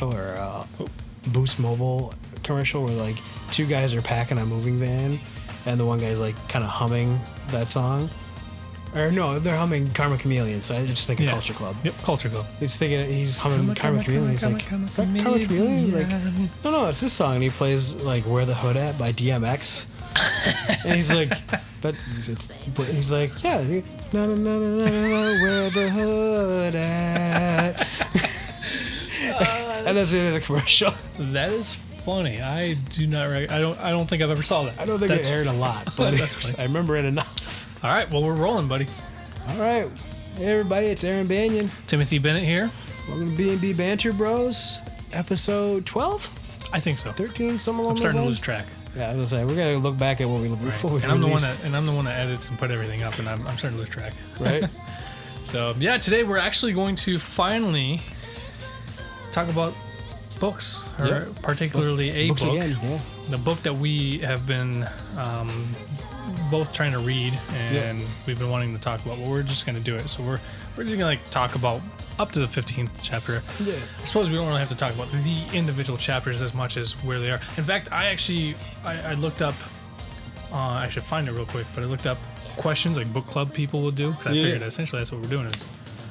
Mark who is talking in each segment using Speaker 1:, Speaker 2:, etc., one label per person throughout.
Speaker 1: or Boost Mobile commercial where like two guys are packing a moving van and the one guy's like kind of humming that song. Or no, they're humming Karma Chameleon, so I just think of Culture Club.
Speaker 2: Yep, Culture Club.
Speaker 1: He's humming Karma Chameleon. He's like, is that Karma Chameleon? He's like, no, it's this song. And he plays like Where the Hood At by DMX. And he's like, he's like, yeah, no, where the hood at. And that's the end of the commercial.
Speaker 2: That is funny. I do not. I don't think I've ever saw that.
Speaker 1: I don't think it aired a lot, but
Speaker 2: that's funny.
Speaker 1: I remember it enough.
Speaker 2: All right, well, we're rolling, buddy.
Speaker 1: All right, hey everybody, it's Aaron Banyan.
Speaker 2: Timothy Bennett here.
Speaker 1: Welcome to B&B Banter Bros, episode 12?
Speaker 2: I think so.
Speaker 1: 13, somewhere along
Speaker 2: I'm
Speaker 1: those
Speaker 2: starting to
Speaker 1: lines?
Speaker 2: lose track.
Speaker 1: Yeah, I was gonna say we're gonna look back at what we before we
Speaker 2: and I'm
Speaker 1: released.
Speaker 2: the one that edits and put everything up, and I'm starting to lose track.
Speaker 1: Right.
Speaker 2: So yeah, today we're actually going to finally talk about books, or particularly a
Speaker 1: books
Speaker 2: book.
Speaker 1: Again, yeah.
Speaker 2: The book that we have been both trying to read, and we've been wanting to talk about. Well, we're just going to do it. So we're just going to like talk about up to the 15th chapter.
Speaker 1: Yeah.
Speaker 2: I suppose we don't really have to talk about the individual chapters as much as where they are. In fact, I looked up. I should find it real quick, but I looked up questions like book club people would do, because I figured essentially that's what we're doing.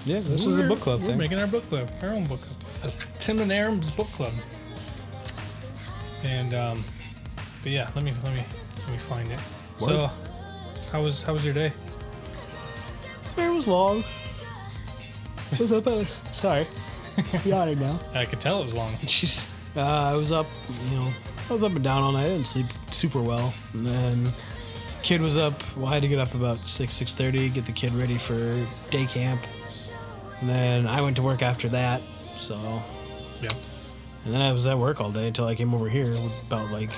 Speaker 1: This is a book club
Speaker 2: We're
Speaker 1: thing.
Speaker 2: making our book club, our own book club, Tim And Aram's book club. And but yeah, let me find it.
Speaker 1: What?
Speaker 2: So, how was your day?
Speaker 1: It was long. What's up? Sorry, yawning now.
Speaker 2: I could tell it was long.
Speaker 1: Jeez. I was up, I was up and down all night. I didn't sleep super well. And then kid was up. Well, I had to get up about 6:30, get the kid ready for day camp. And then I went to work after that. So,
Speaker 2: Yeah.
Speaker 1: and then I was at work all day until I came over here about like,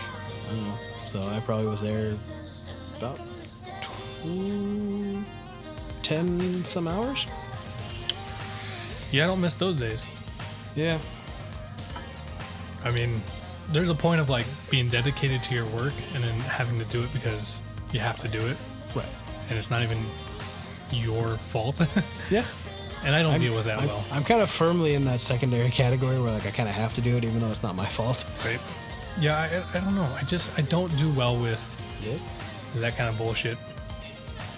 Speaker 1: I don't know. So I probably was there about 10 some hours.
Speaker 2: Yeah, I don't miss those days.
Speaker 1: Yeah.
Speaker 2: I mean, there's a point of like being dedicated to your work and then having to do it because you have to do it.
Speaker 1: Right.
Speaker 2: And it's not even your fault.
Speaker 1: Yeah.
Speaker 2: And I don't deal with that well.
Speaker 1: I'm kind of firmly in that secondary category where like I kind of have to do it even though it's not my fault.
Speaker 2: Right. Yeah, I don't know. I don't do well with that kind of bullshit.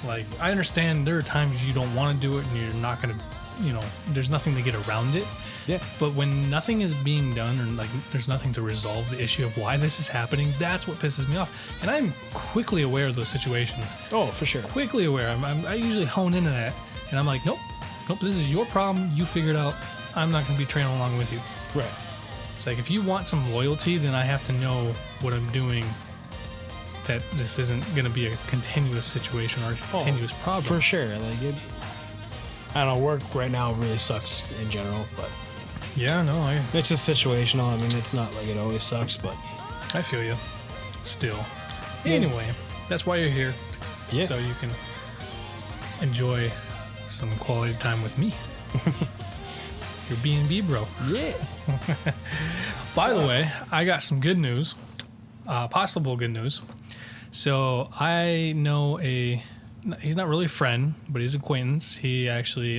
Speaker 2: Like, I understand there are times you don't want to do it and you're not going to, there's nothing to get around it.
Speaker 1: Yeah.
Speaker 2: But when nothing is being done or like there's nothing to resolve the issue of why this is happening, that's what pisses me off. And I'm quickly aware of those situations.
Speaker 1: Oh, for sure.
Speaker 2: Quickly aware. I usually hone into that and I'm like, nope, this is your problem. You figure it out. I'm not going to be trailing along with you.
Speaker 1: Right.
Speaker 2: It's like, if you want some loyalty, then I have to know what I'm doing, that this isn't going to be a continuous situation or a continuous problem.
Speaker 1: For sure. Like, I don't know, work right now really sucks in general, but
Speaker 2: Yeah, no,
Speaker 1: it's just situational. I mean, it's not like it always sucks, but
Speaker 2: I feel you. Still.
Speaker 1: Yeah.
Speaker 2: Anyway, that's why you're here.
Speaker 1: Yeah.
Speaker 2: So you can enjoy some quality time with me. Your B&B bro.
Speaker 1: yeah.
Speaker 2: By the way, I got some good news. Possible good news. So I know he's not really a friend, but he's an acquaintance. He actually,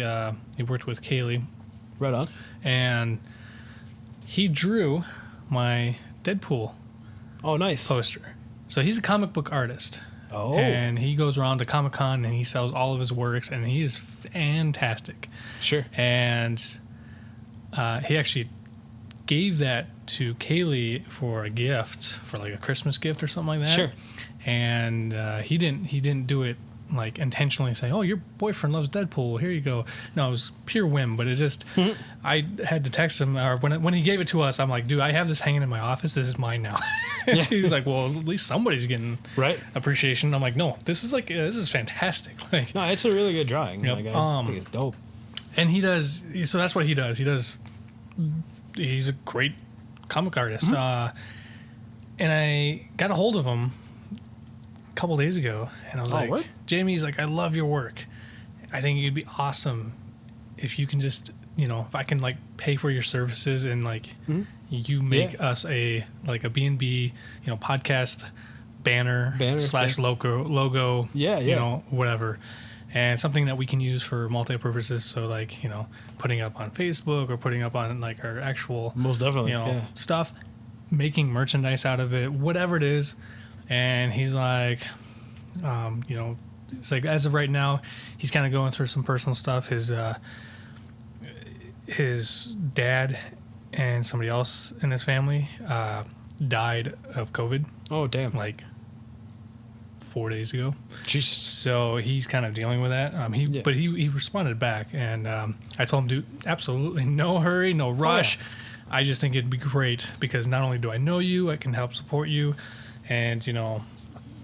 Speaker 2: he worked with Kaylee.
Speaker 1: Right on.
Speaker 2: And he drew my Deadpool
Speaker 1: Nice.
Speaker 2: poster. So he's a comic book artist.
Speaker 1: Oh.
Speaker 2: And he goes around to Comic-Con and he sells all of his works, and he is fantastic.
Speaker 1: Sure.
Speaker 2: And he actually gave that to Kaylee for a gift, for like a Christmas gift or something like that.
Speaker 1: Sure.
Speaker 2: And he didn't do it like intentionally saying, "Oh, your boyfriend loves Deadpool. Here you go." No, it was pure whim. But it just, I had to text him, or when he gave it to us, I'm like, "Dude, I have this hanging in my office. This is mine now."
Speaker 1: Yeah.
Speaker 2: He's like, "Well, at least somebody's getting appreciation." I'm like, "No, this is fantastic." Like,
Speaker 1: No, it's a really good drawing.
Speaker 2: Yep.
Speaker 1: Like, I think it's dope.
Speaker 2: and he does. So that's what he does. He's a great comic artist. And I got a hold of him a couple days ago, and I was like,
Speaker 1: what?
Speaker 2: Jamie's like, I love your work. I think it'd be awesome if you can just, if I can like pay for your services and like you make us a B&B, podcast banner / logo,
Speaker 1: Yeah.
Speaker 2: whatever. and something that we can use for multi-purposes. So like, you know, putting up on Facebook or putting up on like our actual,
Speaker 1: most definitely,
Speaker 2: you know, stuff, making merchandise out of it, whatever it is. And he's like, you know, it's like as of right now, he's kind of going through some personal stuff. His dad and somebody else in his family died of COVID.
Speaker 1: Oh, damn.
Speaker 2: Like 4 days ago.
Speaker 1: Jesus.
Speaker 2: So he's kind of dealing with that. But he responded back, and I told him, dude, absolutely no hurry, no rush. Oh, yeah. I just think it'd be great because not only do I know you, I can help support you, and you know,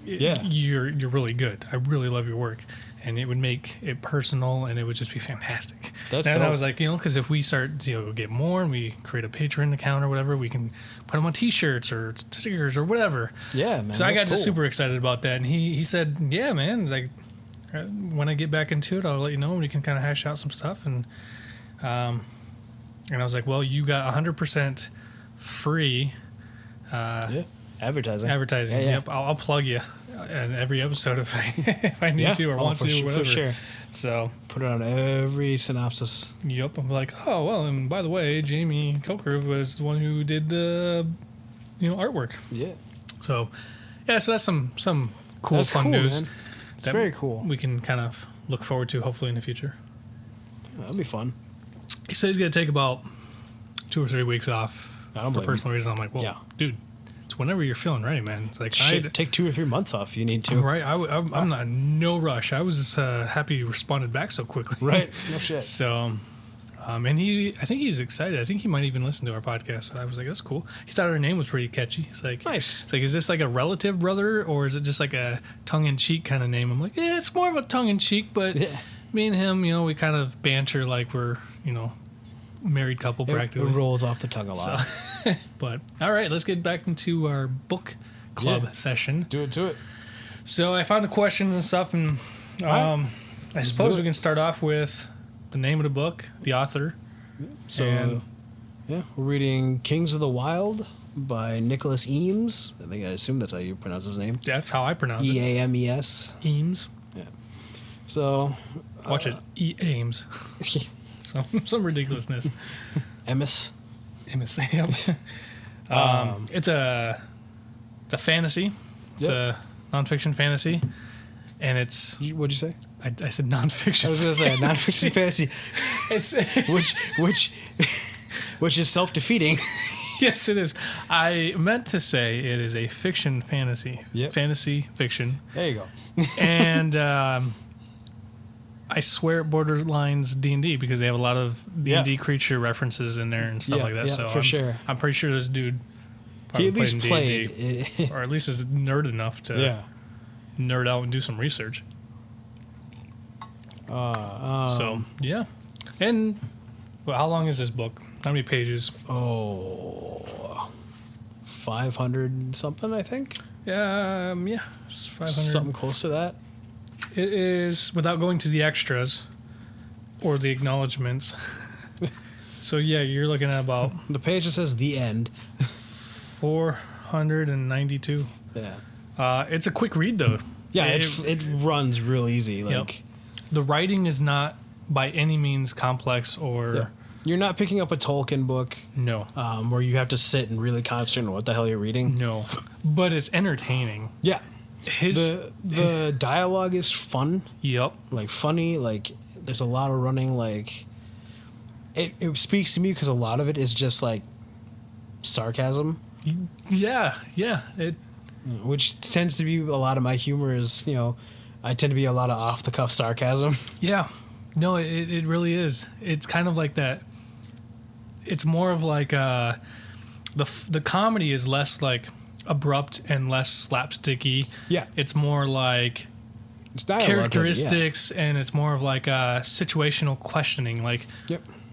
Speaker 2: you're really good. I really love your work, and it would make it personal, and it would just be fantastic.
Speaker 1: That's
Speaker 2: and
Speaker 1: dope.
Speaker 2: I was like, you know, because if we start to get more, and we create a Patreon account or whatever, we can put them on T-shirts or stickers or whatever.
Speaker 1: Yeah, man.
Speaker 2: So I got
Speaker 1: cool.
Speaker 2: super excited about that, and he said, yeah, man. He's like, when I get back into it, I'll let you know, and we can kind of hash out some stuff. And I was like, well, you got 100% free.
Speaker 1: Advertising.
Speaker 2: Yeah. Yep, I'll plug you in every episode if I need to or want to or whatever.
Speaker 1: For sure.
Speaker 2: So
Speaker 1: put it on every synopsis.
Speaker 2: Yep. I'm like, oh well, and by the way, Jamie Coker was the one who did the, you know, artwork.
Speaker 1: Yeah.
Speaker 2: So so that's some cool,
Speaker 1: that's
Speaker 2: fun
Speaker 1: cool,
Speaker 2: news.
Speaker 1: Man. It's very cool.
Speaker 2: We can kind of look forward to hopefully in the future.
Speaker 1: Yeah, that'll be fun.
Speaker 2: He said he's gonna take about 2 or 3 weeks off for personal reasons. I'm like, well, dude, it's whenever you're feeling ready, man. It's like,
Speaker 1: take 2 or 3 months off if you need to.
Speaker 2: Right. I'm not in no rush. I was just happy you responded back so quickly.
Speaker 1: Right. No shit.
Speaker 2: So, and I think he's excited. I think he might even listen to our podcast. So I was like, that's cool. He thought our name was pretty catchy. It's like,
Speaker 1: nice.
Speaker 2: It's like, is this like a relative brother or is it just like a tongue-in-cheek kind of name? I'm like, yeah, it's more of a tongue-in-cheek, but me and him, you know, we kind of banter like we're, you know, married couple practically.
Speaker 1: It rolls off the tongue a lot.
Speaker 2: So, but all right, let's get back into our book club session.
Speaker 1: Do it.
Speaker 2: So I found the questions and stuff, and I suppose we can start off with the name of the book, the author.
Speaker 1: So we're reading Kings of the Wyld by Nicholas Eames. I assume that's how you pronounce his name.
Speaker 2: That's how I pronounce it.
Speaker 1: Eames.
Speaker 2: Eames.
Speaker 1: Yeah. So
Speaker 2: watch it. Eames. Some ridiculousness.
Speaker 1: Emis.
Speaker 2: Yep. It's a fantasy. It's a nonfiction fantasy, and it's.
Speaker 1: What'd you say?
Speaker 2: I said nonfiction.
Speaker 1: I was gonna say a nonfiction fantasy.
Speaker 2: It's
Speaker 1: which is self-defeating.
Speaker 2: Yes, it is. I meant to say it is a fiction fantasy.
Speaker 1: Yep.
Speaker 2: Fantasy fiction.
Speaker 1: There you go.
Speaker 2: And. I swear it borderlines D&D because they have a lot of D&D creature references in there and stuff like that. So
Speaker 1: for sure.
Speaker 2: I'm pretty sure this dude
Speaker 1: he at least played
Speaker 2: D&D, or at least is nerd enough to nerd out and do some research. So, yeah. And well, how long is this book? How many pages?
Speaker 1: 500 something, I think.
Speaker 2: Yeah, 500.
Speaker 1: Something close to that.
Speaker 2: It is, without going to the extras or the acknowledgments. So, yeah, you're looking at about...
Speaker 1: The page that says the end.
Speaker 2: 492.
Speaker 1: Yeah.
Speaker 2: It's a quick read, though.
Speaker 1: Yeah, it runs real easy. Like
Speaker 2: the writing is not by any means complex or...
Speaker 1: Yeah. You're not picking up a Tolkien book.
Speaker 2: No.
Speaker 1: Where you have to sit and really concentrate on what the hell you're reading.
Speaker 2: No. But it's entertaining.
Speaker 1: Yeah. The dialogue is fun.
Speaker 2: Yep.
Speaker 1: Like funny. Like there's a lot of running. Like it speaks to me because a lot of it is just like sarcasm.
Speaker 2: Yeah.
Speaker 1: Which tends to be a lot of my humor is, you know, I tend to be a lot of off the cuff sarcasm.
Speaker 2: Yeah. No, it really is. It's kind of like that. It's more of like the comedy is less like abrupt and less slapsticky.
Speaker 1: Yeah.
Speaker 2: It's more like
Speaker 1: it's
Speaker 2: characteristics and it's more of like situational questioning. Like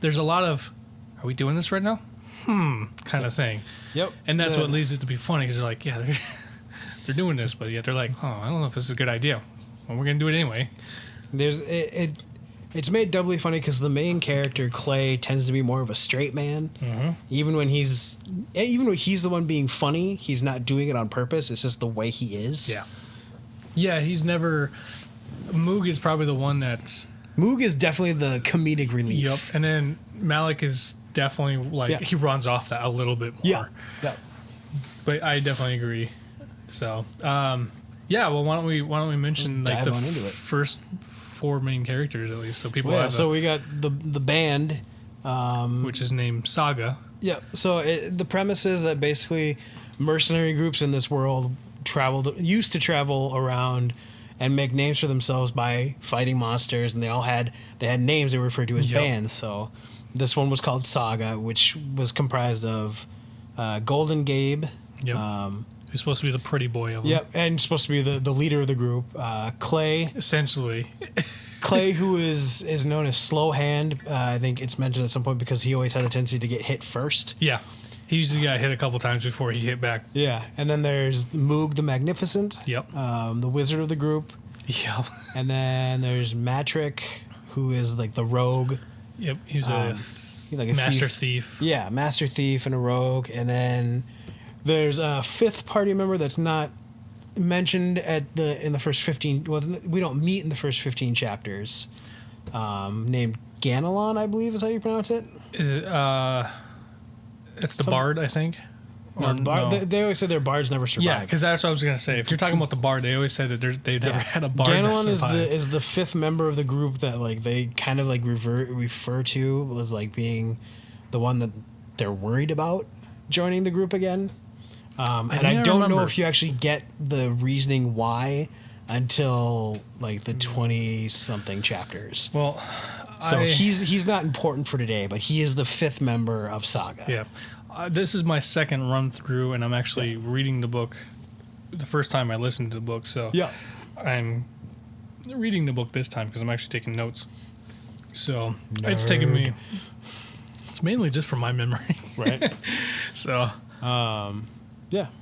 Speaker 2: there's a lot of, are we doing this right now? Kind of thing.
Speaker 1: Yep.
Speaker 2: And that's what leads it to be funny because they're like, they're doing this, but yet they're like, oh, I don't know if this is a good idea. Well, we're going to do it anyway.
Speaker 1: It's made doubly funny because the main character, Clay, tends to be more of a straight man. Mm-hmm. Even when he's the one being funny, he's not doing it on purpose. It's just the way he is.
Speaker 2: Yeah. Yeah, he's never... Moog is probably the one that's...
Speaker 1: Moog is definitely the comedic relief.
Speaker 2: Yep. And then Malik is definitely like he runs off that a little bit more.
Speaker 1: Yeah.
Speaker 2: But I definitely agree. So, well, why don't we mention like the first 4 main characters at least, so people have
Speaker 1: so we got the band,
Speaker 2: which is named Saga.
Speaker 1: Yeah. So the premise is that basically mercenary groups in this world used to travel around and make names for themselves by fighting monsters, and they had names they were referred to as bands. So this one was called Saga, which was comprised of Golden Gabe.
Speaker 2: Yep. He's supposed to be the pretty boy of them.
Speaker 1: Yep, and supposed to be the leader of the group. Clay.
Speaker 2: Essentially.
Speaker 1: Clay, who is known as Slow Hand. I think it's mentioned at some point because he always had a tendency to get hit first.
Speaker 2: Yeah. He usually got hit a couple times before he hit back.
Speaker 1: Yeah, and then there's Moog the Magnificent.
Speaker 2: Yep.
Speaker 1: The wizard of the group.
Speaker 2: Yep.
Speaker 1: And then there's Matrick, who is like the rogue.
Speaker 2: Yep, he's a master thief.
Speaker 1: Yeah, master thief and a rogue. And then there's a 5th party member that's not mentioned in the first 15. Well, we don't meet in the first 15 chapters. Named Ganelon, I believe is how you pronounce it.
Speaker 2: Is it? It's the bard, I think.
Speaker 1: No, the bard,
Speaker 2: no.
Speaker 1: They always say their bards never survive.
Speaker 2: Yeah, because that's what I was gonna say. If you're talking about the bard, they always said that they've never had a bard.
Speaker 1: Ganelon is the 5th member of the group that like they kind of like refer to as like being the one that they're worried about joining the group again. And I don't know if you actually get the reasoning why until like the 20-something chapters.
Speaker 2: Well,
Speaker 1: so he's not important for today, but he is the 5th member of Saga.
Speaker 2: Yeah. This is my second run through, and I'm actually reading the book the first time I listened to the book. So I'm reading the book this time because I'm actually taking notes. So it's taken me... It's mainly just from my memory.
Speaker 1: Right.
Speaker 2: So...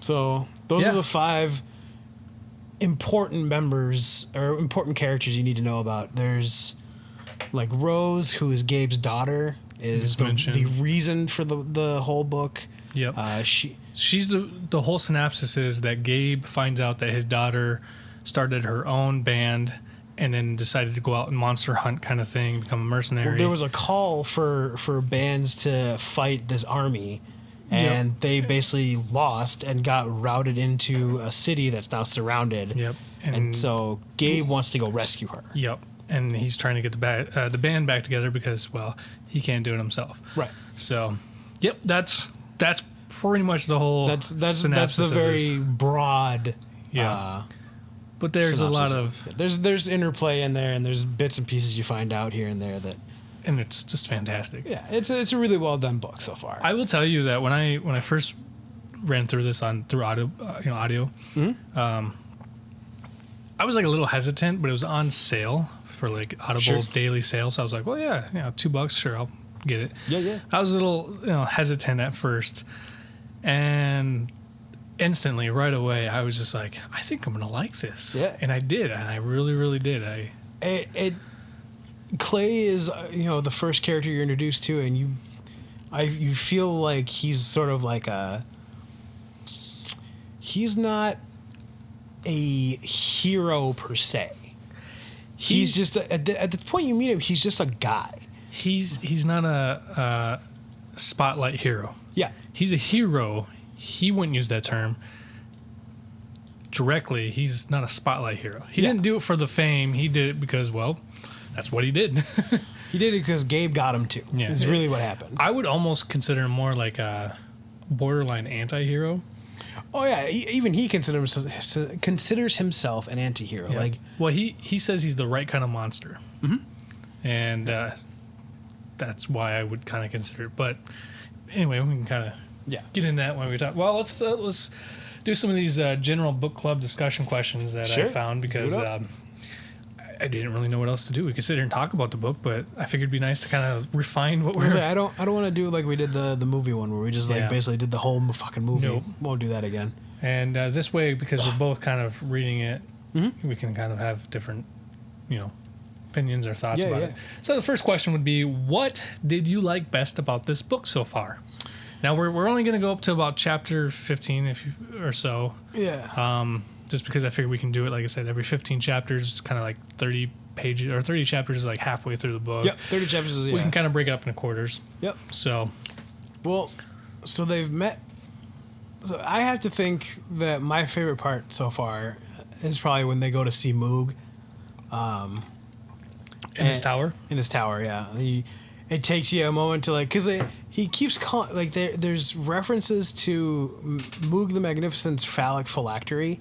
Speaker 1: So those are the 5 important members or important characters you need to know about. There's like Rose, who is Gabe's daughter, is the reason for the whole book.
Speaker 2: Yep. She's the whole synopsis is that Gabe finds out that his daughter started her own band and then decided to go out and monster hunt kind of thing, become a mercenary.
Speaker 1: Well, there was a call for bands to fight this army. And they basically lost and got routed into a city that's now surrounded.
Speaker 2: Yep.
Speaker 1: And so Gabe wants to go rescue her.
Speaker 2: Yep. And he's trying to get the band back together because, well, he can't do it himself.
Speaker 1: Right.
Speaker 2: So, yep, that's pretty much the whole synopsis.
Speaker 1: That's the very broad.
Speaker 2: Yeah. But there's a lot of
Speaker 1: there's interplay in there, and there's bits and pieces you find out here and there that.
Speaker 2: And it's just fantastic.
Speaker 1: Yeah, it's a really well done book so far.
Speaker 2: I will tell you that when I first ran through this through audio, I was like a little hesitant, but it was on sale for like Audible's daily sale, so I was like, well, yeah, $2, sure, I'll get it.
Speaker 1: Yeah.
Speaker 2: I was a little hesitant at first, and instantly, right away, I was just like, I think I'm gonna like this.
Speaker 1: Yeah,
Speaker 2: and I did, and I really, really did.
Speaker 1: Clay is the first character you're introduced to, and you feel like he's sort of like he's not a hero per se. He's just at the point you meet him, he's just a guy.
Speaker 2: He's not a spotlight hero.
Speaker 1: Yeah,
Speaker 2: he's a hero. He wouldn't use that term directly. He's not a spotlight hero. He didn't do it for the fame. He did it because, well, that's what he did.
Speaker 1: He did it because Gabe got him to. Yeah, is really what happened.
Speaker 2: I would almost consider him more like a borderline anti-hero.
Speaker 1: Oh yeah, even he considers himself an anti-hero.
Speaker 2: Yeah.
Speaker 1: Like,
Speaker 2: well, he says he's the right kind of monster, and that's why I would kind of consider it. But anyway, we can kind of get into that when we talk. Well, let's do some of these general book club discussion questions that I found because. I didn't really know what else to do. We could sit here and talk about the book, but I figured it'd be nice to kind of refine what we're...
Speaker 1: I don't want to do like we did the movie one where we just basically did the whole fucking movie.
Speaker 2: Nope.
Speaker 1: Won't do that again.
Speaker 2: And this way, because we're both kind of reading it, we can kind of have different, opinions or thoughts about it. So the first question would be, what did you like best about this book so far? Now we're only going to go up to about chapter 15 or so.
Speaker 1: Yeah.
Speaker 2: just because I figured we can do it, like I said, every 15 chapters. It's kind of like 30 pages or 30 chapters is like halfway through the book.
Speaker 1: Yep, 30 chapters is,
Speaker 2: We can kind of break it up into quarters.
Speaker 1: Yep.
Speaker 2: So.
Speaker 1: Well, so they've met. So I have to think that my favorite part so far is probably when they go to see Moog.
Speaker 2: In his tower?
Speaker 1: In his tower, yeah. It takes you a moment to, like, because he keeps calling, like, there's references to Moog the Magnificent's phallic phylactery.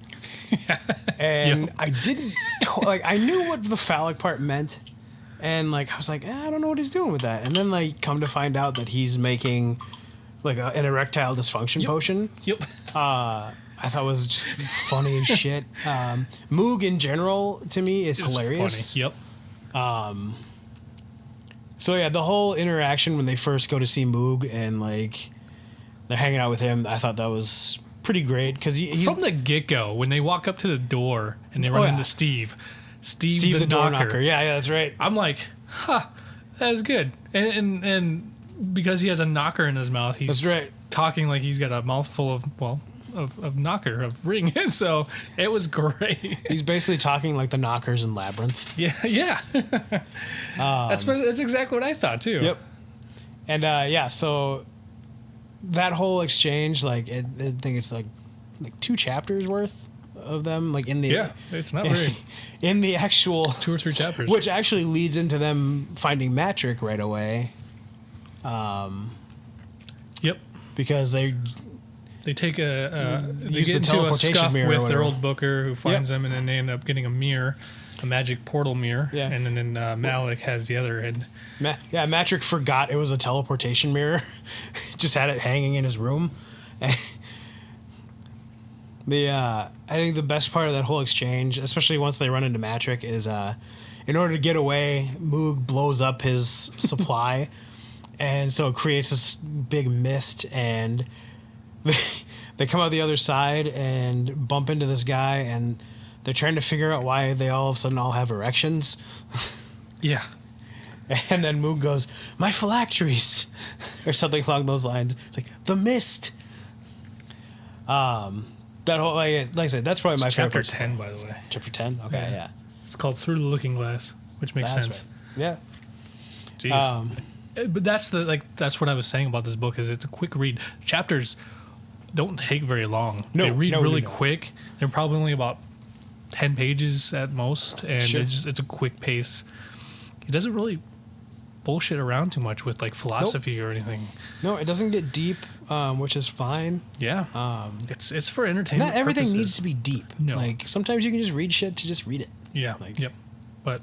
Speaker 1: And
Speaker 2: Yep.
Speaker 1: I didn't, like, I knew what the phallic part meant. And, like, I was like, I don't know what he's doing with that. And then, like, come to find out that he's making, like, an erectile dysfunction potion.
Speaker 2: Yep.
Speaker 1: I thought it was just funny as shit. Moog in general, to me, is hilarious.
Speaker 2: Funny. Yep.
Speaker 1: So yeah, the whole interaction when they first go to see Moog and like they're hanging out with him, I thought that was pretty great because he's
Speaker 2: from the get-go when they walk up to the door and they run into Steve the
Speaker 1: door
Speaker 2: knocker.
Speaker 1: Yeah, that's right.
Speaker 2: I'm like, that is good. And because he has a knocker in his mouth, he's
Speaker 1: That's right.
Speaker 2: talking like he's got a mouthful of knocker, of ring. So it was great.
Speaker 1: He's basically talking like the knockers in Labyrinth.
Speaker 2: Yeah. That's exactly what I thought too.
Speaker 1: Yep. And so that whole exchange, like I think it's like 2 chapters worth of them, like in the
Speaker 2: it's not very
Speaker 1: in the actual
Speaker 2: 2 or 3 chapters,
Speaker 1: which actually leads into them finding Matrick right away.
Speaker 2: Yep.
Speaker 1: Because they
Speaker 2: take they
Speaker 1: use
Speaker 2: get
Speaker 1: the
Speaker 2: into a
Speaker 1: teleportation
Speaker 2: scuff
Speaker 1: mirror
Speaker 2: with
Speaker 1: or
Speaker 2: their
Speaker 1: whatever.
Speaker 2: old booker who finds them, and then they end up getting a mirror, a magic portal mirror, and then Malik has the other end.
Speaker 1: Matrick forgot it was a teleportation mirror. Just had it hanging in his room. I think the best part of that whole exchange, especially once they run into Matrick, is in order to get away, Moog blows up his supply, and so it creates this big mist, and they come out the other side and bump into this guy, and they're trying to figure out why they all of a sudden all have erections.
Speaker 2: Yeah.
Speaker 1: And then Moog goes, "My phylacteries," or something along those lines. It's like the mist. That whole like I said, that's probably my
Speaker 2: chapter
Speaker 1: favorite.
Speaker 2: 10, by the way.
Speaker 1: Chapter 10. Okay, yeah.
Speaker 2: It's called Through the Looking Glass, which makes sense.
Speaker 1: Right. Yeah.
Speaker 2: Jeez. But that's what I was saying about this book is it's a quick read. Chapters don't take very long. They read really quick. They're probably only about 10 pages at most, and it's a quick pace. It doesn't really bullshit around too much with like philosophy or anything.
Speaker 1: No, it doesn't get deep, which is fine.
Speaker 2: Yeah. It's for entertainment.
Speaker 1: Not everything
Speaker 2: purposes.
Speaker 1: needs to be deep.
Speaker 2: No.
Speaker 1: Like sometimes you can just read shit to just read it.
Speaker 2: Yeah.
Speaker 1: Like,
Speaker 2: yep. But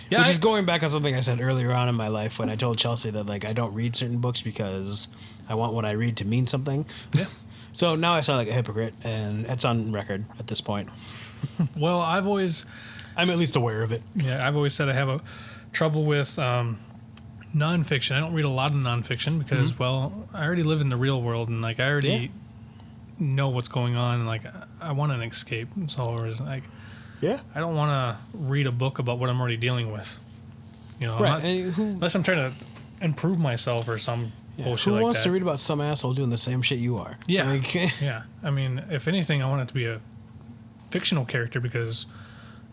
Speaker 1: which is going back on something I said earlier on in my life when I told Chelsea that like I don't read certain books because I want what I read to mean something.
Speaker 2: Yeah.
Speaker 1: So now I sound like a hypocrite, and it's on record at this point.
Speaker 2: Well, I'm
Speaker 1: at least aware of it.
Speaker 2: Yeah, I've always said I have a trouble with nonfiction. I don't read a lot of nonfiction because, well, I already live in the real world, and like I already know what's going on, and like I want an escape. So it's like, I don't want to read a book about what I'm already dealing with. You know,
Speaker 1: right?
Speaker 2: Unless I'm trying to improve myself or some bullshit like that.
Speaker 1: Who wants to read about some asshole doing the same shit you are?
Speaker 2: Yeah,
Speaker 1: like,
Speaker 2: yeah. I mean, if anything, I want it to be a fictional character because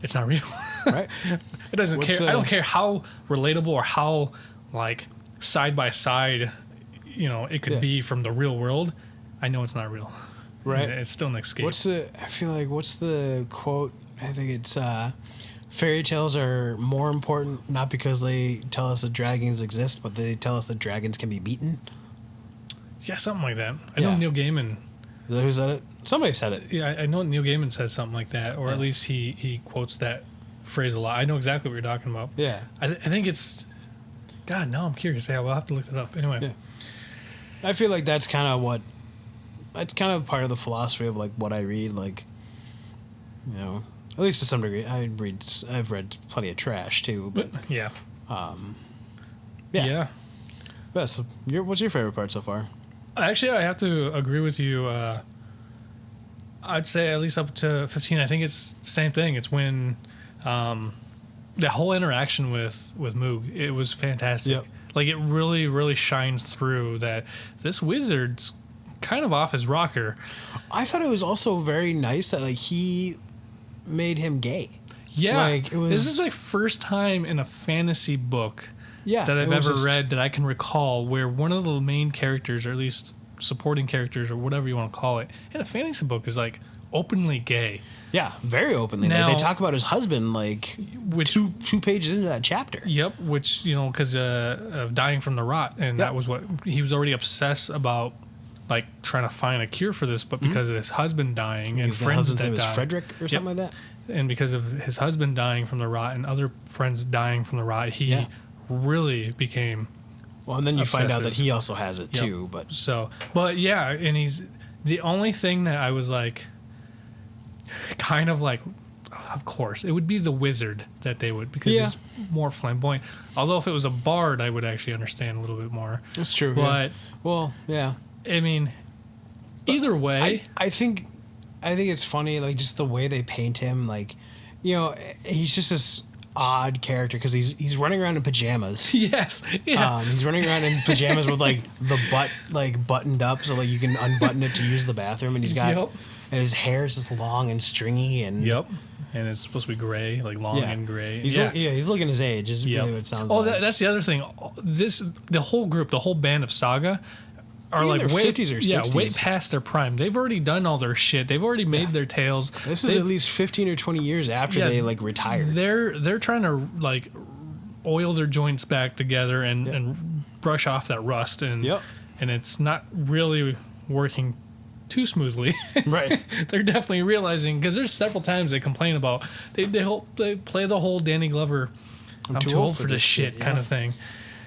Speaker 2: it's not real.
Speaker 1: Right?
Speaker 2: It doesn't care. I don't care how relatable or how like side by side, you know, it could be from the real world. I know it's not real.
Speaker 1: Right.
Speaker 2: It's still an escape.
Speaker 1: What's the quote? I think it's fairy tales are more important not because they tell us that dragons exist, but they tell us that dragons can be beaten.
Speaker 2: Yeah, something like that. I know Neil Gaiman.
Speaker 1: Is that who said it? Somebody said it.
Speaker 2: Yeah, I know Neil Gaiman says something like that, or at least he quotes that phrase a lot. I know exactly what you're talking about.
Speaker 1: Yeah.
Speaker 2: I think it's... God, now I'm curious. Yeah, we'll have to look that up. Anyway.
Speaker 1: Yeah. I feel like that's kind of part of the philosophy of like what I read, like, you know, at least to some degree. I've read plenty of trash too, but
Speaker 2: yeah.
Speaker 1: Yeah. So what's your favorite part so far?
Speaker 2: Actually, I have to agree with you. I'd say at least up to 15. I think it's the same thing. It's when the whole interaction with Moog, it was fantastic.
Speaker 1: Yep.
Speaker 2: Like it really, really shines through that this wizard's kind of off his rocker.
Speaker 1: I thought it was also very nice that like he made him gay.
Speaker 2: Yeah,
Speaker 1: like, it was,
Speaker 2: this is like first time in a fantasy book that I've ever read that I can recall where one of the main characters, or at least supporting characters, or whatever you want to call it, in a fantasy book is like openly gay.
Speaker 1: Yeah, very openly.
Speaker 2: Now,
Speaker 1: like, they talk about his husband like two pages into that chapter.
Speaker 2: Yep, which, you know, because of dying from the rot, and that was what he was already obsessed about, like trying to find a cure for this, but because of his husband dying and friends that died.
Speaker 1: His name is Frederick or something like that.
Speaker 2: And because of his husband dying from the rot and other friends dying from the rot, he really became.
Speaker 1: Well, and then you find out that he also has it too.
Speaker 2: But yeah, and he's the only thing that I was like, kind of like, of course, it would be the wizard that they would, because it's more flamboyant. Although if it was a bard, I would actually understand a little bit more.
Speaker 1: That's true.
Speaker 2: But
Speaker 1: well, yeah.
Speaker 2: I mean, either way,
Speaker 1: I think it's funny, like just the way they paint him. Like, you know, he's just this odd character because he's running around in pajamas.
Speaker 2: Yes. Yeah.
Speaker 1: He's running around in pajamas with like the butt like buttoned up so like you can unbutton it to use the bathroom, and he's got and his hair is just long and stringy and
Speaker 2: and it's supposed to be gray, like long and gray.
Speaker 1: He's looking his age is really what it sounds like.
Speaker 2: Oh, that's the other thing. The whole group, the whole band of Saga are like way
Speaker 1: 50s or 60s.
Speaker 2: way past their prime. They've already done all their shit. They've already made their tales.
Speaker 1: This is at least 15 or 20 years after they like retired.
Speaker 2: They're trying to like oil their joints back together and brush off that rust, and it's not really working too smoothly.
Speaker 1: Right.
Speaker 2: They're definitely realizing, because there's several times they complain about they play the whole Danny Glover I'm too old for this shit kind of thing.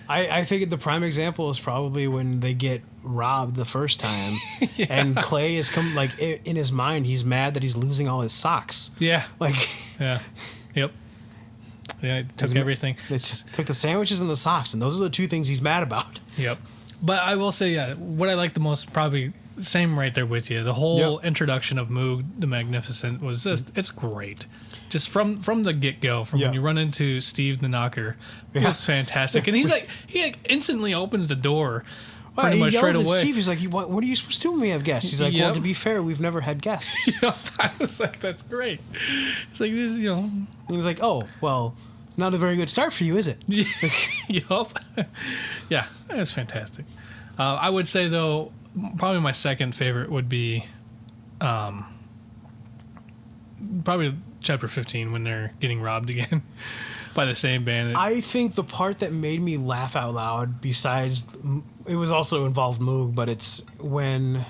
Speaker 1: I think the prime example is probably when they get robbed the first time, and Clay is in his mind he's mad that he's losing all his socks.
Speaker 2: Yeah.
Speaker 1: Like.
Speaker 2: Yeah. Yep. Yeah. It took everything.
Speaker 1: It took the sandwiches and the socks, and those are the two things he's mad about.
Speaker 2: Yep. But I will say, what I like the most, probably same right there with you. The whole introduction of Moog the Magnificent was just, it's great. Just from the get-go, when you run into Steve the Knocker, it's fantastic. And he instantly opens the door pretty much right away.
Speaker 1: Steve, he's like, what are you supposed to do when we have guests? He's like, well, to be fair, we've never had guests.
Speaker 2: I was like, that's great. It's like, you know. And
Speaker 1: he's like, oh, well, not a very good start for you, is it?
Speaker 2: Yup. Yeah, that was fantastic. I would say, though, probably my second favorite would be probably Chapter 15, when they're getting robbed again by the same bandit. I think the part that made me laugh out loud, besides it was also involved Moog, but it's when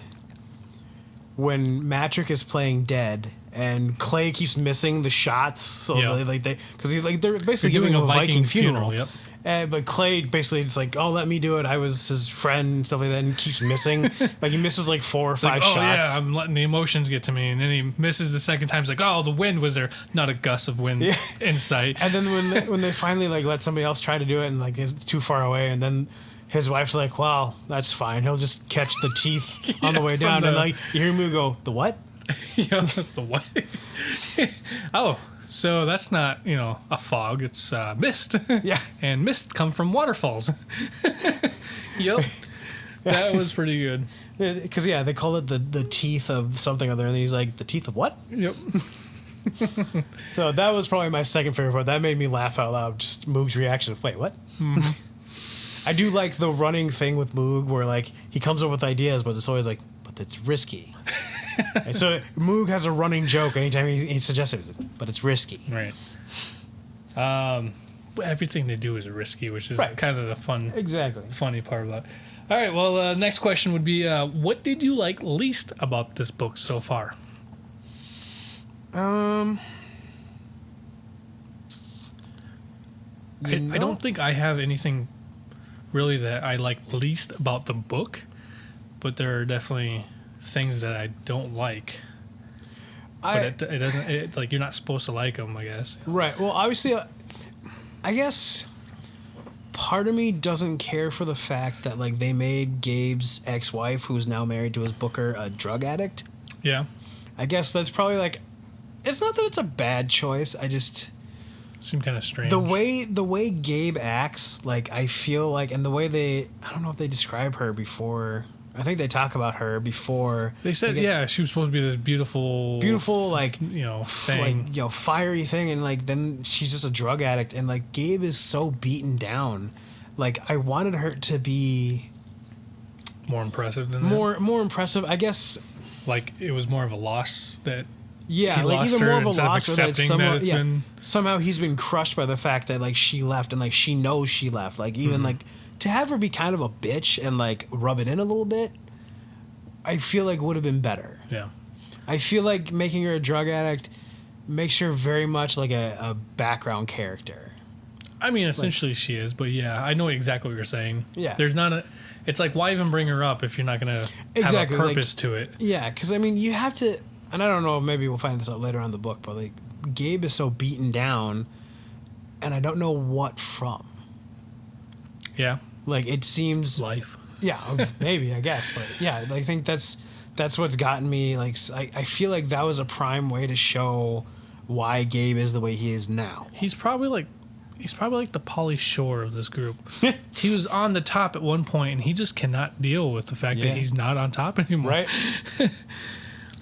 Speaker 2: Matrick is playing dead and Clay keeps missing the shots, so they're basically giving him a Viking funeral. Yep. But Clay basically is like, oh, let me do it. I was his friend and stuff like that, and keeps missing. Like, he misses like 4 or 5 shots. Oh, yeah, I'm letting the emotions get to me. And then he misses the second time. He's like, oh, the wind was there. Not a gust of wind in sight.
Speaker 1: And then when they finally like let somebody else try to do it, and like it's too far away, and then his wife's like, well, that's fine. He'll just catch the teeth on the way down. And like, you hear him go, the what?
Speaker 2: The what? Oh. So that's not, a fog. It's mist.
Speaker 1: Yeah.
Speaker 2: And mist come from waterfalls. Yep. That was pretty good.
Speaker 1: Because, they call it the teeth of something other. And he's like, the teeth of what?
Speaker 2: Yep.
Speaker 1: So that was probably my second favorite part. That made me laugh out loud. Just Moog's reaction of, wait, what? Mm-hmm. I do like the running thing with Moog where, like, he comes up with ideas, but it's always like, but it's risky. And so Moog has a running joke anytime he suggests it, but it's risky.
Speaker 2: Right. Everything they do is risky, which is kind of the funny part about it. All right, well, next question would be, what did you like least about this book so far? I don't think I have anything really that I like least about the book, but there are definitely things that I don't like, but it doesn't like, you're not supposed to like them, I guess.
Speaker 1: Right. Well, obviously, I guess part of me doesn't care for the fact that like they made Gabe's ex-wife, who's now married to his booker, a drug addict. Yeah. I guess that's probably like, it's not that it's a bad choice. I just
Speaker 2: seem kind of strange.
Speaker 1: The way Gabe acts, like I feel like, and the way I don't know if they describe her before. I think they talk about her before.
Speaker 2: They said, she was supposed to be this beautiful,
Speaker 1: like,
Speaker 2: thing.
Speaker 1: Like, fiery thing. And, like, then she's just a drug addict. And, like, Gabe is so beaten down. Like, I wanted her to be
Speaker 2: more impressive than
Speaker 1: that. More impressive, I guess.
Speaker 2: Like, it was more of a loss that
Speaker 1: he
Speaker 2: like
Speaker 1: lost even more of a loss
Speaker 2: of accepting that
Speaker 1: somehow he's been crushed by the fact that, like, she left and, like, she knows she left. Like, even like to have her be kind of a bitch and, like, rub it in a little bit, I feel like would have been better.
Speaker 2: Yeah.
Speaker 1: I feel like making her a drug addict makes her very much like a background character.
Speaker 2: I mean, essentially she is, but yeah, I know exactly what you're saying.
Speaker 1: Yeah.
Speaker 2: There's not it's like, why even bring her up if you're not going to have a purpose to it?
Speaker 1: Yeah, because, I mean, you have to, and I don't know, maybe we'll find this out later on in the book, but, like, Gabe is so beaten down, and I don't know what from.
Speaker 2: Yeah.
Speaker 1: Like, it seems...
Speaker 2: Life.
Speaker 1: Yeah, maybe, I guess. But, yeah, I think that's what's gotten me. Like, I feel like that was a prime way to show why Gabe is the way he is now.
Speaker 2: He's probably like the Pauly Shore of this group. He was on the top at one point, and he just cannot deal with the fact that he's not on top anymore.
Speaker 1: Right.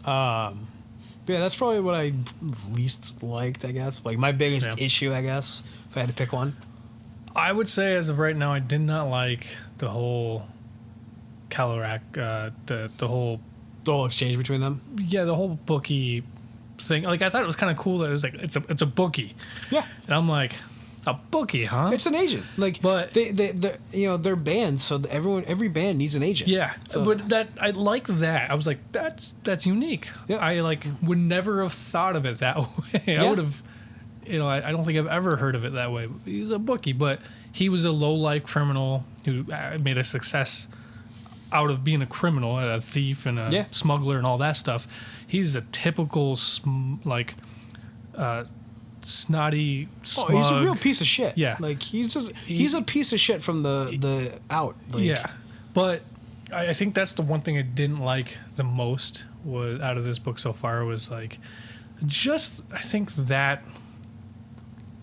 Speaker 1: Yeah, that's probably what I least liked, I guess. Like, my biggest issue, I guess, if I had to pick one.
Speaker 2: I would say, as of right now, I did not like the whole Calorac, the whole
Speaker 1: exchange between them.
Speaker 2: Yeah, the whole bookie thing. Like, I thought it was kind of cool that it was like it's a bookie.
Speaker 1: Yeah,
Speaker 2: and I'm like, a bookie, huh?
Speaker 1: It's an agent. Like, but they're bands, so every band needs an agent.
Speaker 2: Yeah, so. But I like that. I was like, that's unique. Yeah. I would never have thought of it that way. Yeah. I would have. I don't think I've ever heard of it that way. He's a bookie, but he was a low-life criminal who made a success out of being a criminal, a thief and a smuggler and all that stuff. He's a typical, snotty, smug.
Speaker 1: He's a real piece of shit.
Speaker 2: Yeah.
Speaker 1: Like, he's a piece of shit from the out. Like,
Speaker 2: yeah. But I think that's the one thing I didn't like the most was out of this book so far was, like, just, I think that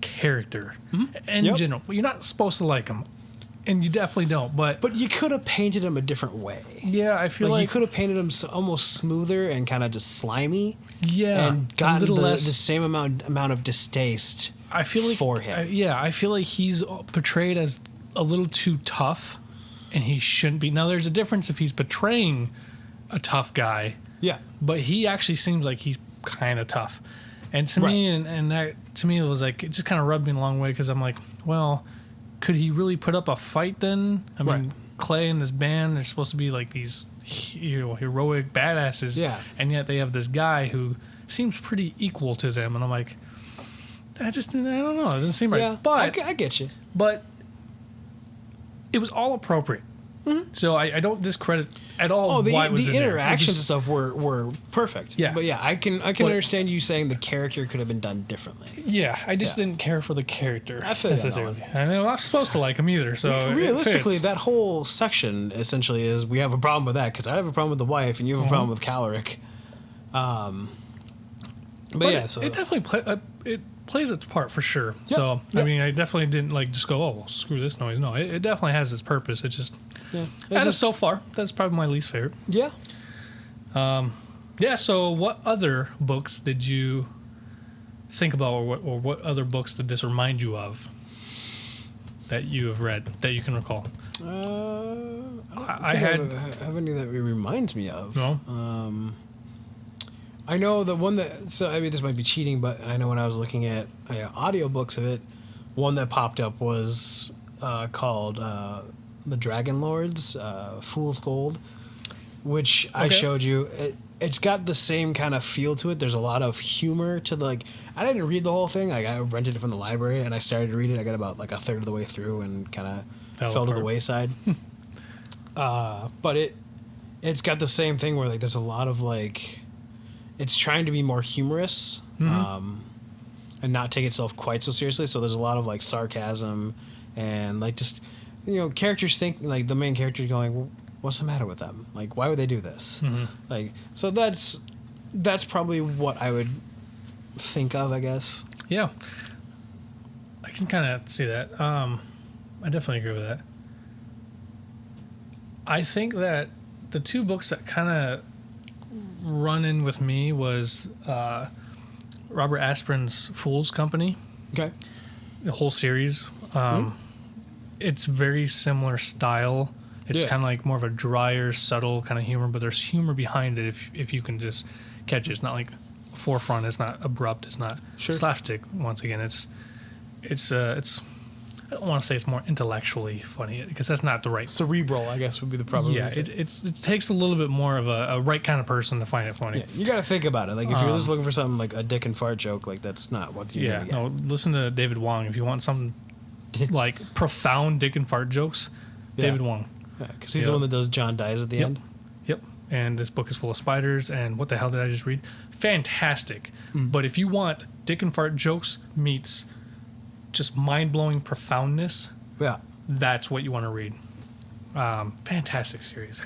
Speaker 2: character in general. You're not supposed to like him, and you definitely don't. But
Speaker 1: you could have painted him a different way.
Speaker 2: Yeah, I feel like
Speaker 1: you could have painted him almost smoother and kind of just slimy.
Speaker 2: Yeah,
Speaker 1: and gotten the same amount of distaste.
Speaker 2: I feel like
Speaker 1: for him.
Speaker 2: I feel like he's portrayed as a little too tough, and he shouldn't be. Now, there's a difference if he's portraying a tough guy.
Speaker 1: Yeah,
Speaker 2: but he actually seems like he's kind of tough. And to me, and that to me, it was like, it just kind of rubbed me the long way because I'm like, well, could he really put up a fight then? I mean, Clay and this band, they're supposed to be like these heroic badasses, and yet they have this guy who seems pretty equal to them, and I'm like, I don't know, it doesn't seem right.
Speaker 1: Yeah,
Speaker 2: but
Speaker 1: I get you.
Speaker 2: But it was all appropriate. Mm-hmm. So I don't discredit at all why it was
Speaker 1: the
Speaker 2: in
Speaker 1: interactions and stuff were perfect.
Speaker 2: Yeah.
Speaker 1: But yeah, I can understand you saying the character could have been done differently.
Speaker 2: Yeah, I just didn't care for the character necessarily.
Speaker 1: I
Speaker 2: know I'm not supposed to like him either. So
Speaker 1: realistically, that whole section essentially is we have a problem with that because I have a problem with the wife and you have a problem with Caloric. But yeah, so
Speaker 2: it definitely plays its part for sure. Yep. So I mean, I definitely didn't just go, oh, well, screw this noise. No, it definitely has its purpose. It just so far, that's probably my least favorite.
Speaker 1: Yeah.
Speaker 2: Yeah. So what other books did you think about, or what other books did this remind you of that you have read that you can recall?
Speaker 1: I have any that it reminds me of.
Speaker 2: No.
Speaker 1: I know the one that, so I mean, this might be cheating, but I know when I was looking at audiobooks of it, one that popped up was called The Dragon Lords, Fool's Gold, which I showed you. It's got the same kind of feel to it. There's a lot of humor to I didn't read the whole thing. I rented it from the library, and I started to read it. I got about a third of the way through and kind of fell to the wayside. But it's got the same thing where there's a lot of it's trying to be more humorous, and not take itself quite so seriously. So there's a lot of sarcasm and just characters think the main character going, well, what's the matter with them? Why would they do this? Mm-hmm. So that's probably what I would think of, I guess.
Speaker 2: Yeah, I can kind of see that. I definitely agree with that. I think that the two books that kind of run in with me was Robert Asprin's Fool's Company.
Speaker 1: Okay.
Speaker 2: The whole series. It's very similar style. It's kind of like more of a drier, subtle kind of humor, but there's humor behind it if you can just catch it. It's not like forefront. It's not abrupt. It's not slapstick. Once again, it's I don't want to say it's more intellectually funny because that's not the right.
Speaker 1: Cerebral, I guess, would be the proper.
Speaker 2: Yeah, it takes a little bit more of a right kind of person to find it funny.
Speaker 1: Yeah, you got to think about it. Like if you're just looking for something like a dick and fart joke, like that's not what you're gonna get.
Speaker 2: No, listen to David Wong if you want some like profound dick and fart jokes. David Wong.
Speaker 1: Yeah, because he's the one that does John Dies at the end.
Speaker 2: Yep. And this book is full of spiders. And what the hell did I just read? Fantastic. But if you want dick and fart jokes meets just mind-blowing profoundness, that's what you want to read. Fantastic series.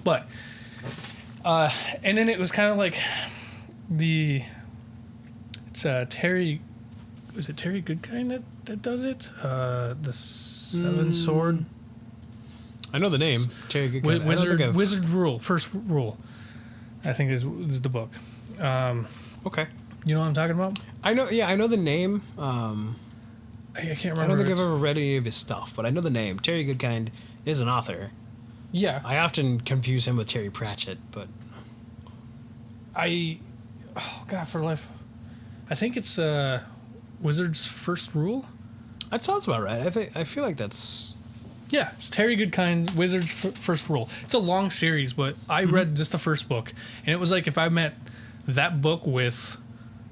Speaker 2: But and then it was kind of like it's Terry Goodkind that does it? The Seven Sword.
Speaker 1: I know the name. Terry Goodkind.
Speaker 2: Wizard Rule. First Rule, I think is the book.
Speaker 1: Okay.
Speaker 2: You know what I'm talking about?
Speaker 1: I know. Yeah, I know the name.
Speaker 2: I can't remember.
Speaker 1: I don't think I've ever read any of his stuff, but I know the name. Terry Goodkind is an author.
Speaker 2: Yeah.
Speaker 1: I often confuse him with Terry Pratchett, but
Speaker 2: oh God, for life, I think it's Wizard's First Rule.
Speaker 1: That sounds about right. I feel like that's.
Speaker 2: Yeah, it's Terry Goodkind's Wizard's First Rule. It's a long series, but I read just the first book, and it was like if I met that book with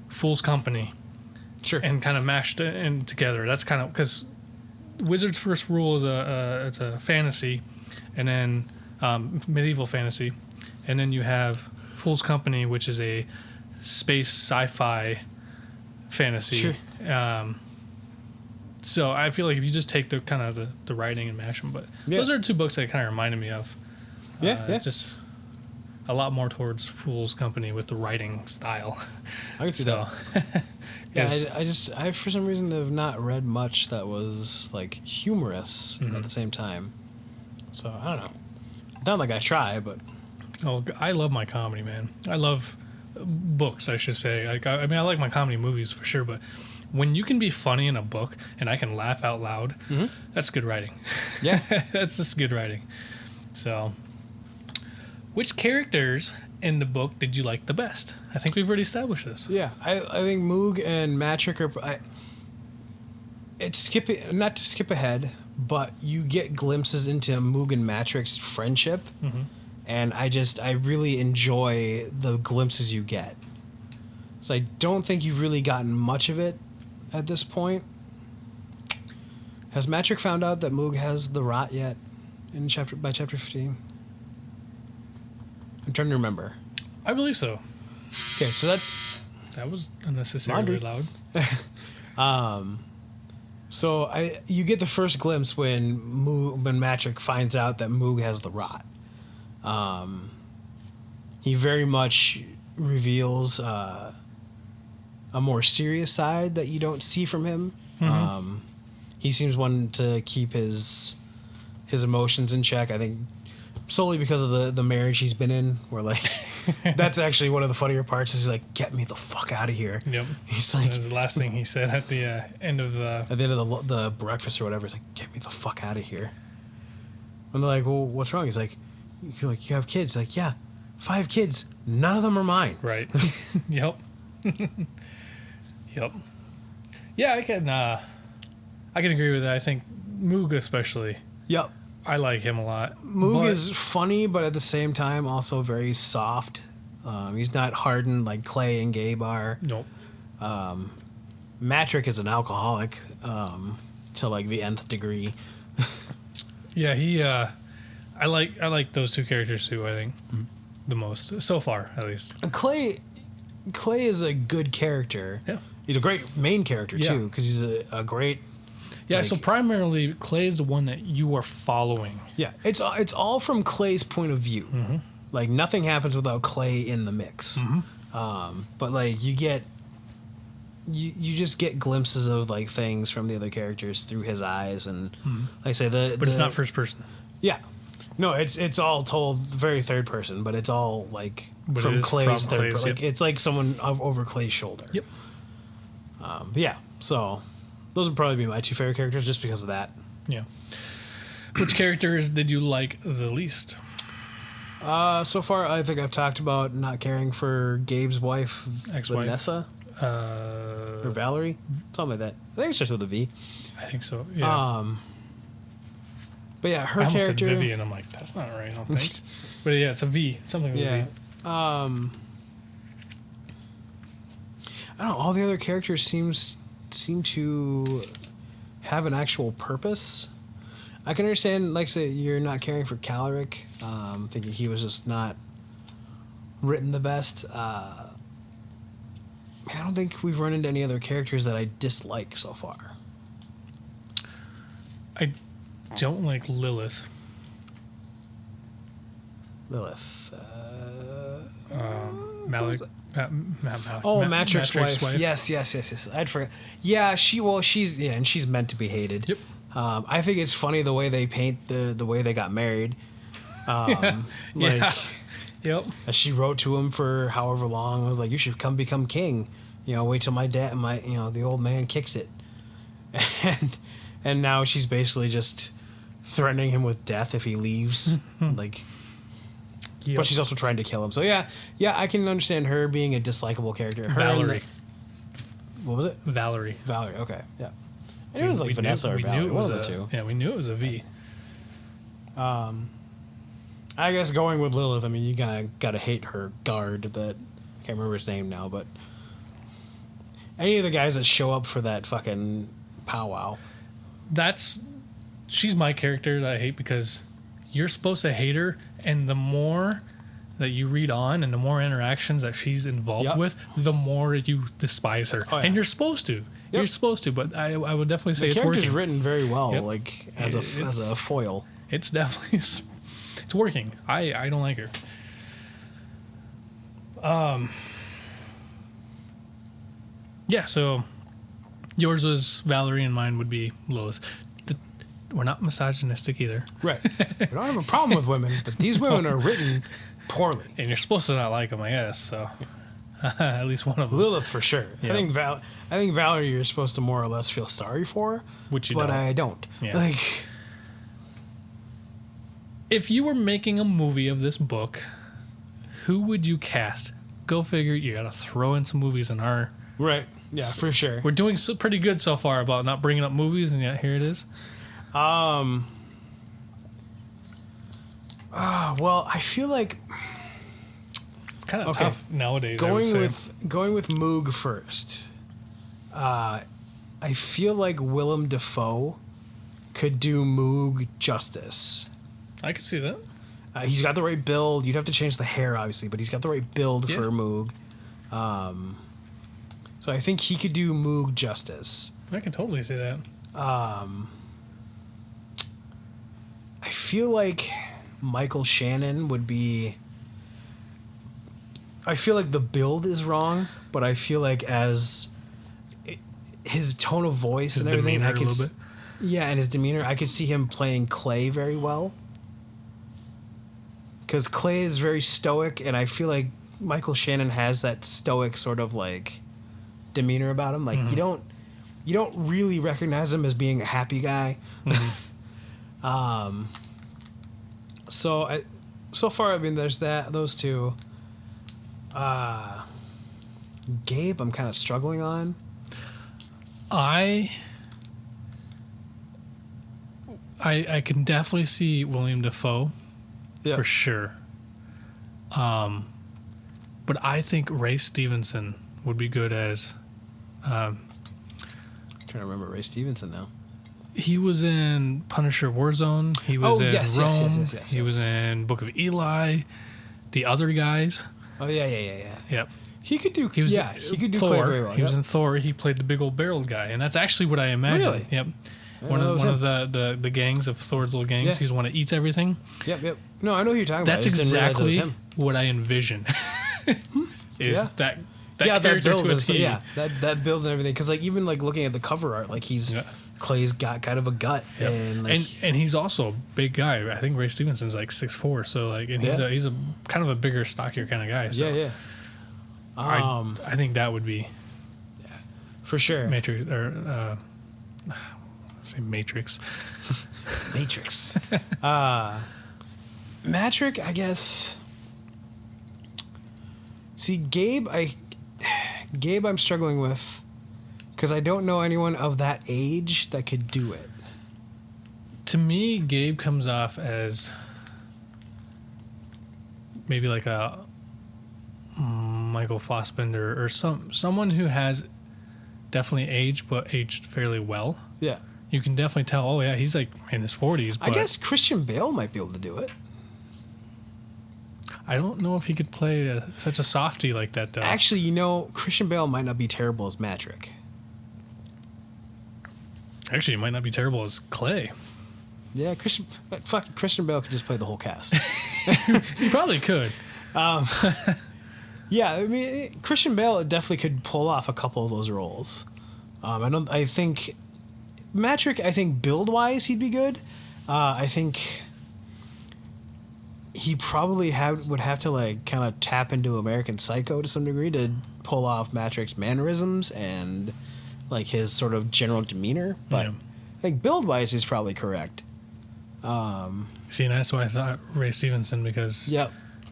Speaker 2: Fool's Company, and kind of mashed it in together. That's kind of because Wizard's First Rule is it's a fantasy, and then medieval fantasy, and then you have Fool's Company, which is a space sci-fi fantasy. So I feel like if you just take the kind of the writing and mash them, but those are two books that kind of reminded me of. Just a lot more towards Fool's Company with the writing style.
Speaker 1: I can see that. I for some reason have not read much that was like humorous at the same time. So I don't know. Not like I try, but.
Speaker 2: Oh, I love my comedy, man. I love books, I should say. Like I mean, I like my comedy movies for sure, but when you can be funny in a book and I can laugh out loud, that's good writing.
Speaker 1: Yeah.
Speaker 2: That's just good writing. So, which characters in the book did you like the best? I think we've already established this.
Speaker 1: Yeah, I think Moog and Matrick are. Not to skip ahead, but you get glimpses into Moog and Matrick's friendship, and I really enjoy the glimpses you get. So I don't think you've really gotten much of it at this point. Has Matrick found out that Moog has the rot yet by chapter 15? I'm trying to remember.
Speaker 2: I believe so.
Speaker 1: Okay, so
Speaker 2: that was unnecessarily loud.
Speaker 1: So you get the first glimpse when Matrick finds out that Moog has the rot. He very much reveals a more serious side that you don't see from him. He seems one to keep his emotions in check. I think solely because of the marriage he's been in, where like that's actually one of the funnier parts. Is he's like, "Get me the fuck out of here."
Speaker 2: Yep.
Speaker 1: He's like,
Speaker 2: that was the last thing he said at the end of
Speaker 1: the breakfast or whatever. He's like, "Get me the fuck out of here." And they're like, "Well, what's wrong?" He's like, "You're like, you have kids?" He's like, "Yeah, 5 kids. None of them are mine."
Speaker 2: Right. Yep. Yep. Yeah, I can agree with that. I think Moog especially.
Speaker 1: Yep.
Speaker 2: I like him a lot.
Speaker 1: Moog is funny, but at the same time also very soft. He's not hardened like Clay and Gabar.
Speaker 2: Nope.
Speaker 1: Matrick is an alcoholic to like the nth degree.
Speaker 2: Yeah, he. I like those two characters too. I think the most so far, at least.
Speaker 1: Clay is a good character.
Speaker 2: Yeah.
Speaker 1: He's a great main character too, because he's a great.
Speaker 2: Yeah, so primarily Clay is the one that you are following.
Speaker 1: Yeah, it's all from Clay's point of view. Like nothing happens without Clay in the mix. But like you just get glimpses of like things from the other characters through his eyes, and like I say, but
Speaker 2: it's not first person.
Speaker 1: Yeah, No, it's all told very third person, but it's all like
Speaker 2: But
Speaker 1: from
Speaker 2: it is
Speaker 1: Clay's
Speaker 2: from
Speaker 1: third
Speaker 2: Clay's,
Speaker 1: person.
Speaker 2: yep.
Speaker 1: Like it's like someone over Clay's shoulder.
Speaker 2: Yep.
Speaker 1: Yeah. So those would probably be my 2 favorite characters just because of that.
Speaker 2: Yeah. Which characters did you like the least?
Speaker 1: So far, I think I've talked about not caring for Gabe's wife,
Speaker 2: Ex-wife.
Speaker 1: Vanessa, or Valerie, something like that. I think it starts with a V.
Speaker 2: I think so. Yeah.
Speaker 1: But yeah, her
Speaker 2: I almost
Speaker 1: character.
Speaker 2: said Vivian. I'm like, that's not right. I don't think. But yeah, it's a V. Something with a V.
Speaker 1: I don't know. All the other characters seem to have an actual purpose. I can understand, like, say, you're not caring for Calric, thinking he was just not written the best. I don't think we've run into any other characters that I dislike so far.
Speaker 2: I don't like Lilith.
Speaker 1: Lilith.
Speaker 2: Malik.
Speaker 1: Matrix wife. Yes. I'd forget. Yeah, she's meant to be hated.
Speaker 2: Yep.
Speaker 1: I think it's funny the way they paint the way they got married.
Speaker 2: Yep.
Speaker 1: She wrote to him for however long. I was like, you should come become king. Wait till the old man kicks it. And now she's basically just threatening him with death if he leaves. Yep. But she's also trying to kill him. So yeah, I can understand her being a dislikable character.
Speaker 2: Valerie.
Speaker 1: What was it?
Speaker 2: Valerie.
Speaker 1: Okay, yeah. I knew it was Vanessa or Valerie. One of the two.
Speaker 2: Yeah, we knew it was a V.
Speaker 1: I guess going with Lilith, I mean, you gotta hate her guard that, I can't remember his name now, but any of the guys that show up for that fucking powwow.
Speaker 2: She's my character that I hate because you're supposed to hate her, and the more that you read on and the more interactions that she's involved with, the more you despise her. Oh, yeah. And you're supposed to. Yep. You're supposed to, but I would definitely say it's working. The character's
Speaker 1: written very well, as a foil.
Speaker 2: It's definitely it's working. I don't like her. Yeah, so yours was Valerie and mine would be Lilith. We're not misogynistic either.
Speaker 1: Right. We don't have a problem with women, but these women are written poorly.
Speaker 2: And you're supposed to not like them, I guess, so at least one of them.
Speaker 1: Lilith for sure. Yep. I think Valerie you're supposed to more or less feel sorry for, but I don't.
Speaker 2: Yeah. If you were making a movie of this book, who would you cast? Go figure. You got to throw in some movies in our...
Speaker 1: Right. Yeah, for sure.
Speaker 2: We're doing pretty good so far about not bringing up movies, and yet here it is.
Speaker 1: Well, I feel like
Speaker 2: it's kind of tough nowadays.
Speaker 1: Going with Moog first. I feel like Willem Dafoe could do Moog justice.
Speaker 2: I could see that.
Speaker 1: He's got the right build. You'd have to change the hair, obviously, but he's got the right build for Moog. So I think he could do Moog justice.
Speaker 2: I can totally see that.
Speaker 1: I feel like Michael Shannon would be... I feel like the build is wrong, but I feel like his tone of voice and everything...
Speaker 2: Demeanor a little bit.
Speaker 1: Yeah, and his demeanor. I could see him playing Clay very well. Because Clay is very stoic, and I feel like Michael Shannon has that stoic sort of demeanor about him. You don't really recognize him as being a happy guy. Mm-hmm. So far, I mean, there's those two. Gabe, I'm kind of struggling on.
Speaker 2: I can definitely see William Dafoe. Yeah. For sure. But I think Ray Stevenson would be good as...
Speaker 1: I'm trying to remember Ray Stevenson now.
Speaker 2: He was in Punisher Warzone. He was in Rome.
Speaker 1: Yes.
Speaker 2: He was in Book of Eli. The other guys.
Speaker 1: Oh, yeah.
Speaker 2: Yep.
Speaker 1: He could do
Speaker 2: he could do
Speaker 1: Thor.
Speaker 2: Clay
Speaker 1: very well.
Speaker 2: He was in Thor. He played the big old barreled guy. And that's actually what I imagined.
Speaker 1: Really?
Speaker 2: Yep. One of the gangs of Thor's little gangs. Yeah. He's the one that eats everything.
Speaker 1: Yep. No, I know who you're talking
Speaker 2: about. That's exactly what I envision. That character
Speaker 1: build
Speaker 2: to a T.
Speaker 1: Yeah, that build and everything. Because even looking at the cover art, he's Clay's got kind of a gut, and like,
Speaker 2: and he's also a big guy. I think Ray Stevenson's like 6'4", so like, and he's a kind of a bigger, stockier kind of guy. So I think that would be
Speaker 1: for sure
Speaker 2: Matrix or say Matrix.
Speaker 1: Matrix. Matrick, I guess. See, Gabe, I'm struggling with because I don't know anyone of that age that could do it.
Speaker 2: To me, Gabe comes off as maybe like a Michael Fassbender or someone who has definitely aged, but aged fairly well.
Speaker 1: Yeah.
Speaker 2: You can definitely tell, oh yeah, he's like in his 40s. But
Speaker 1: I guess Christian Bale might be able to do it.
Speaker 2: I don't know if he could play such a softie like that, though.
Speaker 1: Actually, you know, Christian Bale might not be terrible as Matrick.
Speaker 2: Actually, he might not be terrible as Clay.
Speaker 1: Yeah, Christian Bale could just play the whole cast.
Speaker 2: He probably could.
Speaker 1: Yeah, I mean, Christian Bale definitely could pull off a couple of those roles. I think Matrick, build wise he'd be good. I think he probably would have to like kind of tap into American Psycho to some degree to pull off Matrick's mannerisms and like his sort of general demeanor. But I think build wise he's probably correct.
Speaker 2: See, and that's why I thought Ray Stevenson, because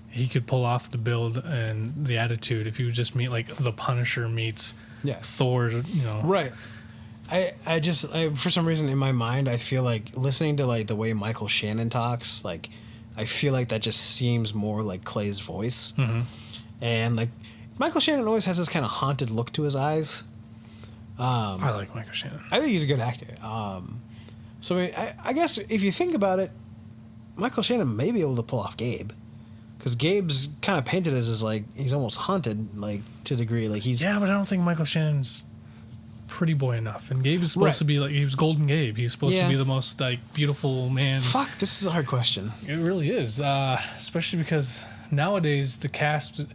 Speaker 2: he could pull off the build and the attitude if you would just meet like the Punisher meets Thor, you know.
Speaker 1: Right. I just for some reason in my mind I feel like listening to like the way Michael Shannon talks, like I feel like that just seems more like Clay's voice. Mm-hmm. And like Michael Shannon always has this kind of haunted look to his eyes.
Speaker 2: I like Michael Shannon.
Speaker 1: I think he's a good actor. So I guess if you think about it, Michael Shannon may be able to pull off Gabe, because Gabe's kind of painted as like he's almost haunted, like to a degree, like he's
Speaker 2: but I don't think Michael Shannon's pretty boy enough, and Gabe is supposed to be like he was Golden Gabe. He's supposed to be the most like beautiful man.
Speaker 1: Fuck, this is a hard question.
Speaker 2: It really is, especially because nowadays the cast.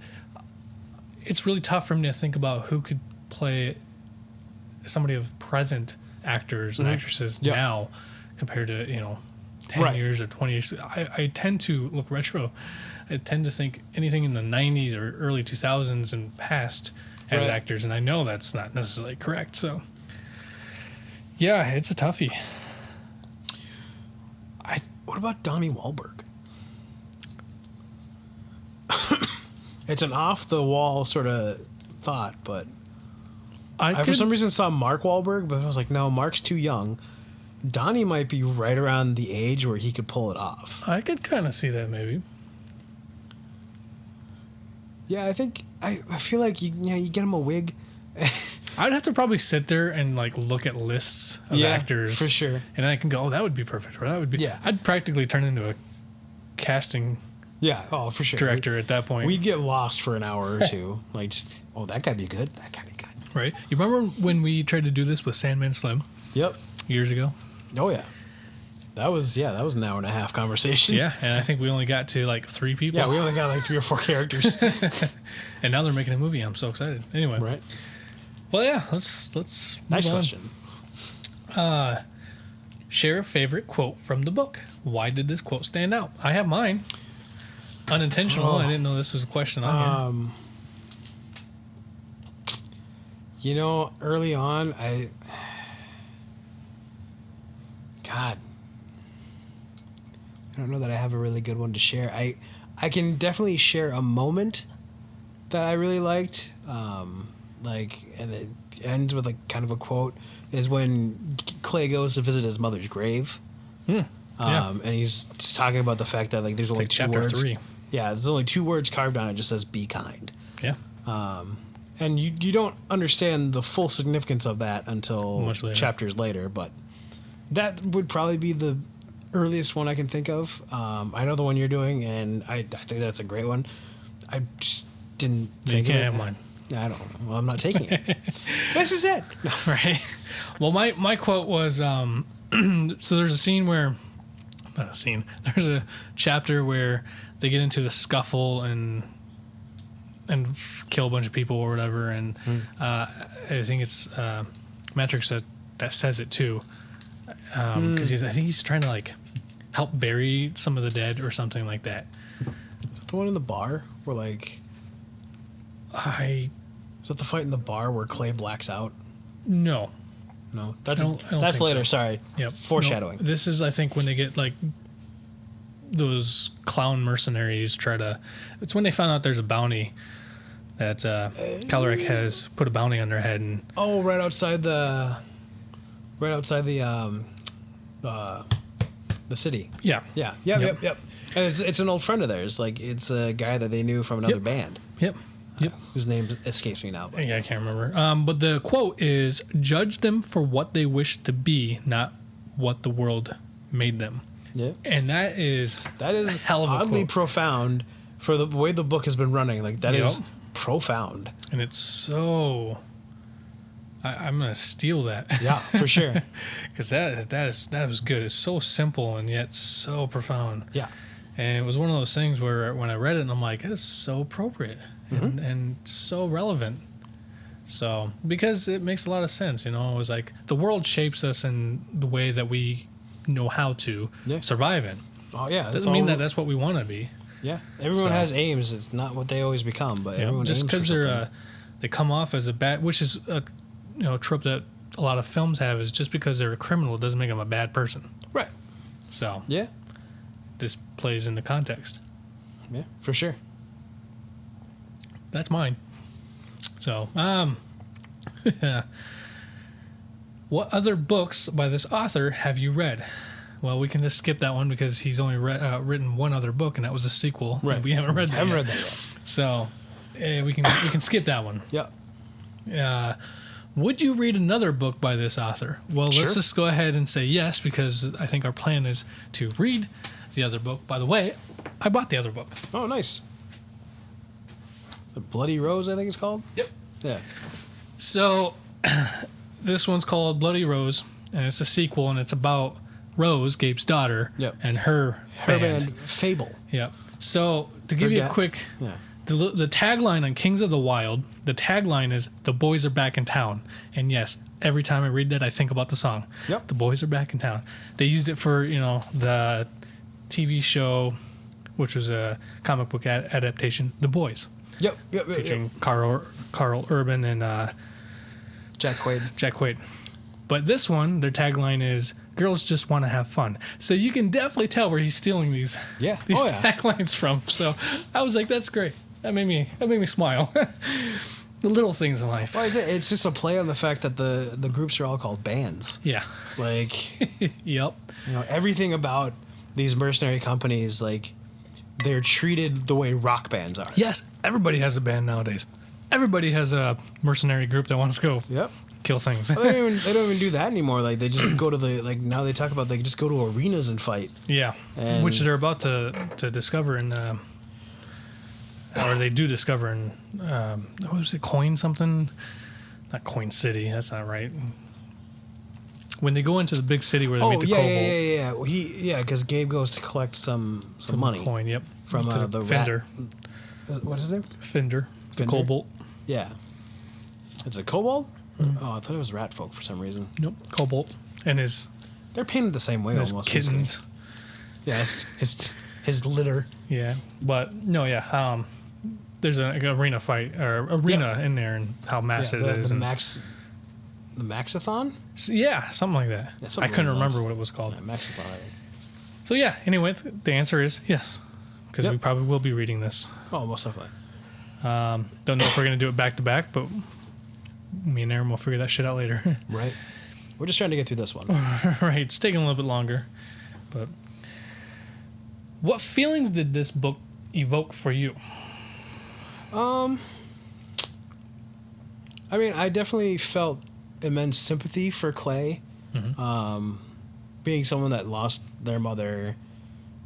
Speaker 2: It's really tough for me to think about who could play somebody of present actors and actresses now compared to 10 years or 20 years. I tend to look retro. I tend to think anything in the 90s or early 2000s and past as actors, and I know that's not necessarily correct. So yeah, it's a toughie.
Speaker 1: What about Donnie Wahlberg? It's an off the wall sort of thought, but I for some reason saw Mark Wahlberg, but I was like, no, Mark's too young. Donnie might be right around the age where he could pull it off.
Speaker 2: I could kind of see that maybe.
Speaker 1: Yeah, I think I feel like you get him a wig.
Speaker 2: I'd have to probably sit there and like look at lists of actors
Speaker 1: for sure,
Speaker 2: and I can go, oh, that would be perfect, or that would be. Yeah, I'd practically turn into a casting.
Speaker 1: Yeah, oh, for sure.
Speaker 2: Director at that point.
Speaker 1: We'd get lost for an hour or two. Like, just, that guy be good. That guy be good.
Speaker 2: Right. You remember when we tried to do this with Sandman Slim?
Speaker 1: Yep.
Speaker 2: Years ago?
Speaker 1: Oh, yeah. That was an hour and a half conversation.
Speaker 2: Yeah, and I think we only got to like 3 people.
Speaker 1: Yeah, we only got like 3 or 4 characters.
Speaker 2: And now they're making a movie. I'm so excited. Anyway.
Speaker 1: Right.
Speaker 2: Well, yeah, let's
Speaker 1: Nice
Speaker 2: move on.
Speaker 1: question.
Speaker 2: Share a favorite quote from the book. Why did this quote stand out? I have mine. Unintentional. I didn't know this was a question on
Speaker 1: here. Early on, God, I don't know that I have a really good one to share. I can definitely share a moment that I really liked. And it ends with like kind of a quote, is when Clay goes to visit his mother's grave. And he's just talking about the fact that like there's only 2 words.
Speaker 2: Chapter 3.
Speaker 1: Yeah, there's only 2 words carved on it. It just says "be kind."
Speaker 2: Yeah.
Speaker 1: And you don't understand the full significance of that until chapters later, but that would probably be the earliest one I can think of. I know the one you're doing, and I think that's a great one. I just didn't think of it.
Speaker 2: You can't have mine.
Speaker 1: I don't know. Well, I'm not taking it. This is it. No.
Speaker 2: Right. Well, my quote was, so there's a scene where, not a scene, there's a chapter where they get into the scuffle and kill a bunch of people or whatever, and I think it's Matrix that says it too, because I think he's trying to like help bury some of the dead or something like that.
Speaker 1: Is that the one in the bar where like?
Speaker 2: Is
Speaker 1: that the fight in the bar where Clay blacks out?
Speaker 2: No,
Speaker 1: that's
Speaker 2: I don't
Speaker 1: that's
Speaker 2: think
Speaker 1: later.
Speaker 2: so.
Speaker 1: Sorry.
Speaker 2: Yep.
Speaker 1: Foreshadowing.
Speaker 2: No, this is, I think, when they get like those clown mercenaries it's when they found out there's a bounty that Calric has put a bounty on their head, and
Speaker 1: right outside the city.
Speaker 2: Yeah.
Speaker 1: Yep. And it's an old friend of theirs. Like, it's a guy that they knew from another band.
Speaker 2: Yep.
Speaker 1: Whose name escapes me now. But.
Speaker 2: Yeah, I can't remember. But the quote is, "Judge them for what they wish to be, not what the world made them."
Speaker 1: Yeah.
Speaker 2: And that is
Speaker 1: a
Speaker 2: hell of a
Speaker 1: oddly
Speaker 2: quote.
Speaker 1: profound for the way the book has been running. Like, that is profound.
Speaker 2: And it's so... I'm going to steal that.
Speaker 1: Yeah, for sure.
Speaker 2: Because that was good. It's so simple and yet so profound.
Speaker 1: Yeah.
Speaker 2: And it was one of those things where when I read it, and I'm like, this is so appropriate and so relevant. So, because it makes a lot of sense, it was like the world shapes us in the way that we know how to survive in.
Speaker 1: Oh, yeah.
Speaker 2: Doesn't mean that that's what we want to be.
Speaker 1: Yeah. Everyone has aims. It's not what they always become, but everyone
Speaker 2: just
Speaker 1: aims for
Speaker 2: because they come off as a bad, which is a trope that a lot of films have, is just because they're a criminal, it doesn't make them a bad person.
Speaker 1: Right.
Speaker 2: So.
Speaker 1: Yeah.
Speaker 2: This plays in the context.
Speaker 1: Yeah, for sure.
Speaker 2: That's mine. So, what other books by this author have you read? Well, we can just skip that one because he's only written one other book, and that was a sequel.
Speaker 1: Right.
Speaker 2: We haven't read that
Speaker 1: read that
Speaker 2: yet.
Speaker 1: yet.
Speaker 2: So, we can skip that one.
Speaker 1: Yeah.
Speaker 2: Would you read another book by this author? Well,
Speaker 1: Sure.
Speaker 2: Let's just go ahead and say yes, because I think our plan is to read the other book. By the way, I bought the other book.
Speaker 1: Oh, nice. The Bloody Rose, I think it's called?
Speaker 2: Yep.
Speaker 1: Yeah.
Speaker 2: So, this one's called Bloody Rose, and it's a sequel, and it's about Rose, Gabe's daughter, and her band.
Speaker 1: Fable.
Speaker 2: Yep. So, to give you a quick...
Speaker 1: Yeah.
Speaker 2: The tagline on Kings of the Wyld, the tagline is, "The boys are back in town." And yes, every time I read that, I think about the song.
Speaker 1: Yep.
Speaker 2: The boys are back in town. They used it for, the TV show, which was a comic book adaptation, The Boys.
Speaker 1: Yep.
Speaker 2: Featuring Carl Urban and
Speaker 1: Jack Quaid.
Speaker 2: But this one, their tagline is, "Girls just want to have fun." So you can definitely tell where he's stealing these taglines from. So I was like, that's great. That made me smile. The little things in life.
Speaker 1: Well, it's just a play on the fact that the groups are all called bands.
Speaker 2: Yeah.
Speaker 1: Like,
Speaker 2: yep.
Speaker 1: Everything about these mercenary companies, like, they're treated the way rock bands are.
Speaker 2: Yes, everybody has a band nowadays. Everybody has a mercenary group that wants to go kill things.
Speaker 1: Well, they don't even do that anymore. Like, they just go to now they talk about they just go to arenas and fight.
Speaker 2: Yeah, which they're about to discover in, or they do discover in, what was it, Coin something? Not Coin City, that's not right. When they go into the big city where they meet the Cobalt.
Speaker 1: Yeah, because Gabe goes to collect some money.
Speaker 2: Coin, yep.
Speaker 1: From the
Speaker 2: Fender.
Speaker 1: What's his name?
Speaker 2: Fender. The Cobalt.
Speaker 1: Yeah. It's a Cobalt? Oh, I thought it was rat folk for some reason.
Speaker 2: Nope, Cobalt. And
Speaker 1: they're painted the same way almost.
Speaker 2: Kittens.
Speaker 1: Yeah, his litter.
Speaker 2: Yeah, but no, yeah. There's an arena fight in there, and how massive it is.
Speaker 1: The Maxathon?
Speaker 2: Yeah, something like that.
Speaker 1: Yeah,
Speaker 2: I couldn't remember what it was called.
Speaker 1: Yeah, Maxathon.
Speaker 2: So yeah. Anyway, the answer is yes, because we probably will be reading this.
Speaker 1: Oh, most definitely.
Speaker 2: Don't know if we're gonna do it back to back, but me and Aram will figure that shit out later.
Speaker 1: Right. We're just trying to get through this one.
Speaker 2: Right. It's taking a little bit longer, but what feelings did this book evoke for you?
Speaker 1: I mean, I definitely felt immense sympathy for Clay.
Speaker 2: Mm-hmm.
Speaker 1: Being someone that lost their mother.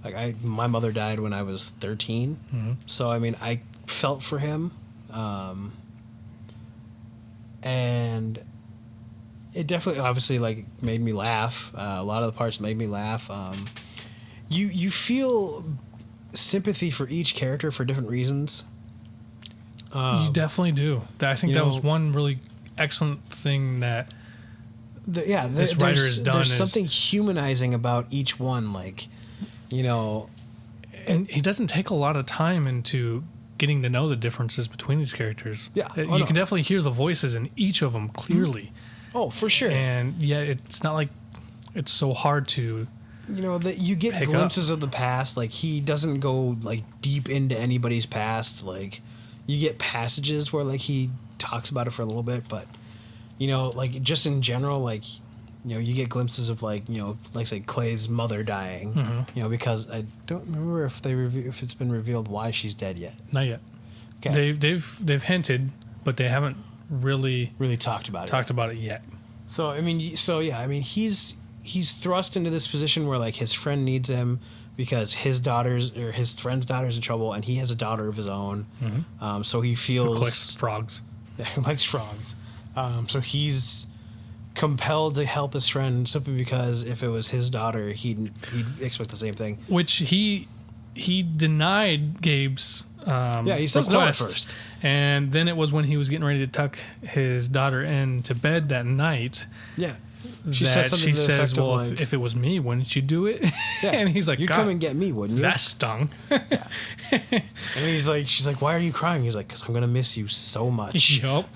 Speaker 1: Like, my mother died when I was 13.
Speaker 2: Mm-hmm.
Speaker 1: So, I mean, I felt for him. And it definitely, obviously, like, made me laugh. A lot of the parts made me laugh. You feel sympathy for each character for different reasons.
Speaker 2: You definitely do. I think that was one really excellent thing that this writer has done.
Speaker 1: There's something humanizing about each one, like, you know.
Speaker 2: And he doesn't take a lot of time into getting to know the differences between these characters.
Speaker 1: Yeah.
Speaker 2: You can definitely hear the voices in each of them clearly.
Speaker 1: Oh, for sure.
Speaker 2: And yet it's not like it's so hard to,
Speaker 1: you know, that you get glimpses of the past. Like, he doesn't go like deep into anybody's past. Like, you get passages where like he talks about it for a little bit, but you know, like just in general, like, you know, you get glimpses of like, you know, like say Clay's mother dying, you know, because I don't remember if if it's been revealed why she's dead yet.
Speaker 2: Not yet.
Speaker 1: Okay.
Speaker 2: They've hinted, but they haven't really
Speaker 1: talked about
Speaker 2: it yet.
Speaker 1: So I mean, he's thrust into this position where like his friend needs him because his friend's daughter's in trouble, and he has a daughter of his own. So he feels
Speaker 2: who likes frogs.
Speaker 1: Yeah, who likes frogs. So he's compelled to help his friend simply because if it was his daughter, he'd expect the same thing.
Speaker 2: Which he denied Gabe's
Speaker 1: he says no at first.
Speaker 2: And then it was when he was getting ready to tuck his daughter into bed that night.
Speaker 1: Yeah. She says,
Speaker 2: well,
Speaker 1: like,
Speaker 2: if it was me, wouldn't you do it?
Speaker 1: Yeah.
Speaker 2: And he's like,
Speaker 1: you'd come and get me, wouldn't you?
Speaker 2: That stung.
Speaker 1: Yeah. And she's like, why are you crying? He's like, because I'm going to miss you so much.
Speaker 2: Yup.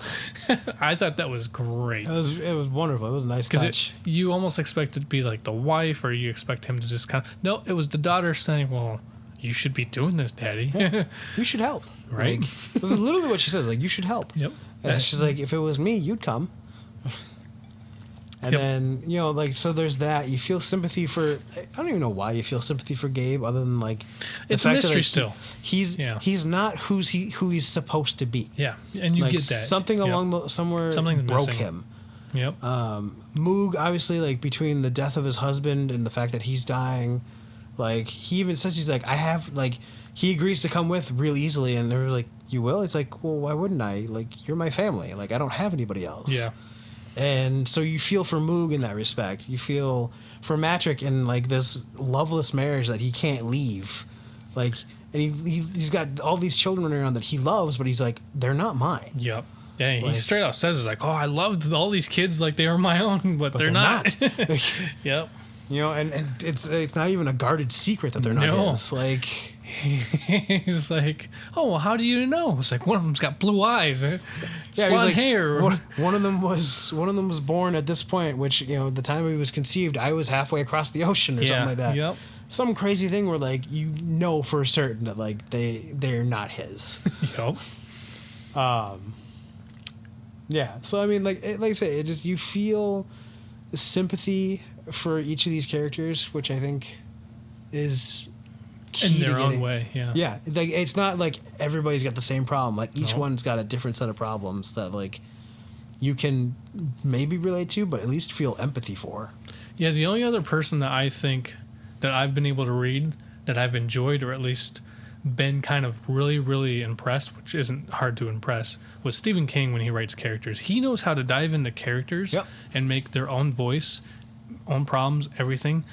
Speaker 2: I thought that was great.
Speaker 1: It was wonderful. It was a nice touch.
Speaker 2: You almost expect it to be like the wife, or you expect him to just no, it was the daughter saying, well, you should be doing this, Daddy.
Speaker 1: Yeah. You should help.
Speaker 2: Right?
Speaker 1: Like, this is literally what she says. Like, you should help.
Speaker 2: Yep.
Speaker 1: And she's like, if it was me, you'd come. And then, you know, like, so there's that. You feel sympathy for... I don't even know why you feel sympathy for Gabe, other than, like...
Speaker 2: It's a mystery still.
Speaker 1: He's not who he's supposed to be.
Speaker 2: Yeah, and you
Speaker 1: like,
Speaker 2: get that.
Speaker 1: Something along somewhere broke
Speaker 2: missing.
Speaker 1: him.
Speaker 2: Yep.
Speaker 1: Moog, obviously, like, between the death of his husband and the fact that he's dying, like, he even says, he's like, I have, like... He agrees to come with real easily, and they're like, you will? It's like, well, why wouldn't I? Like, you're my family. Like, I don't have anybody else.
Speaker 2: Yeah.
Speaker 1: And so you feel for Moog in that respect. You feel for Matrick in like this loveless marriage that he can't leave. Like, and he's got all these children around that he loves, but he's like, they're not mine.
Speaker 2: Yep. Yeah, he straight out says, it's like, oh, I loved all these kids like they were my own, but they're not. Yep.
Speaker 1: You know, and it's not even a guarded secret that they're not his. Like,
Speaker 2: he's like, oh, well, how do you know? It's like, one of them's got blue eyes, blonde hair.
Speaker 1: One of them was born at this point, which, you know, the time he was conceived, I was halfway across the ocean or something like that.
Speaker 2: Yep.
Speaker 1: Some crazy thing where like you know for certain that like they're not his.
Speaker 2: Yep.
Speaker 1: Yeah. So I mean, like I say, it just, you feel sympathy for each of these characters, which I think is key
Speaker 2: in their own way. Yeah.
Speaker 1: Yeah. Like, it's not like everybody's got the same problem. Like, each one's got a different set of problems that like you can maybe relate to, but at least feel empathy for.
Speaker 2: Yeah. The only other person that I think that I've been able to read that I've enjoyed, or at least been kind of really, really impressed, which isn't hard to impress, was Stephen King. When he writes characters, he knows how to dive into characters and make their own voice, own problems, everything,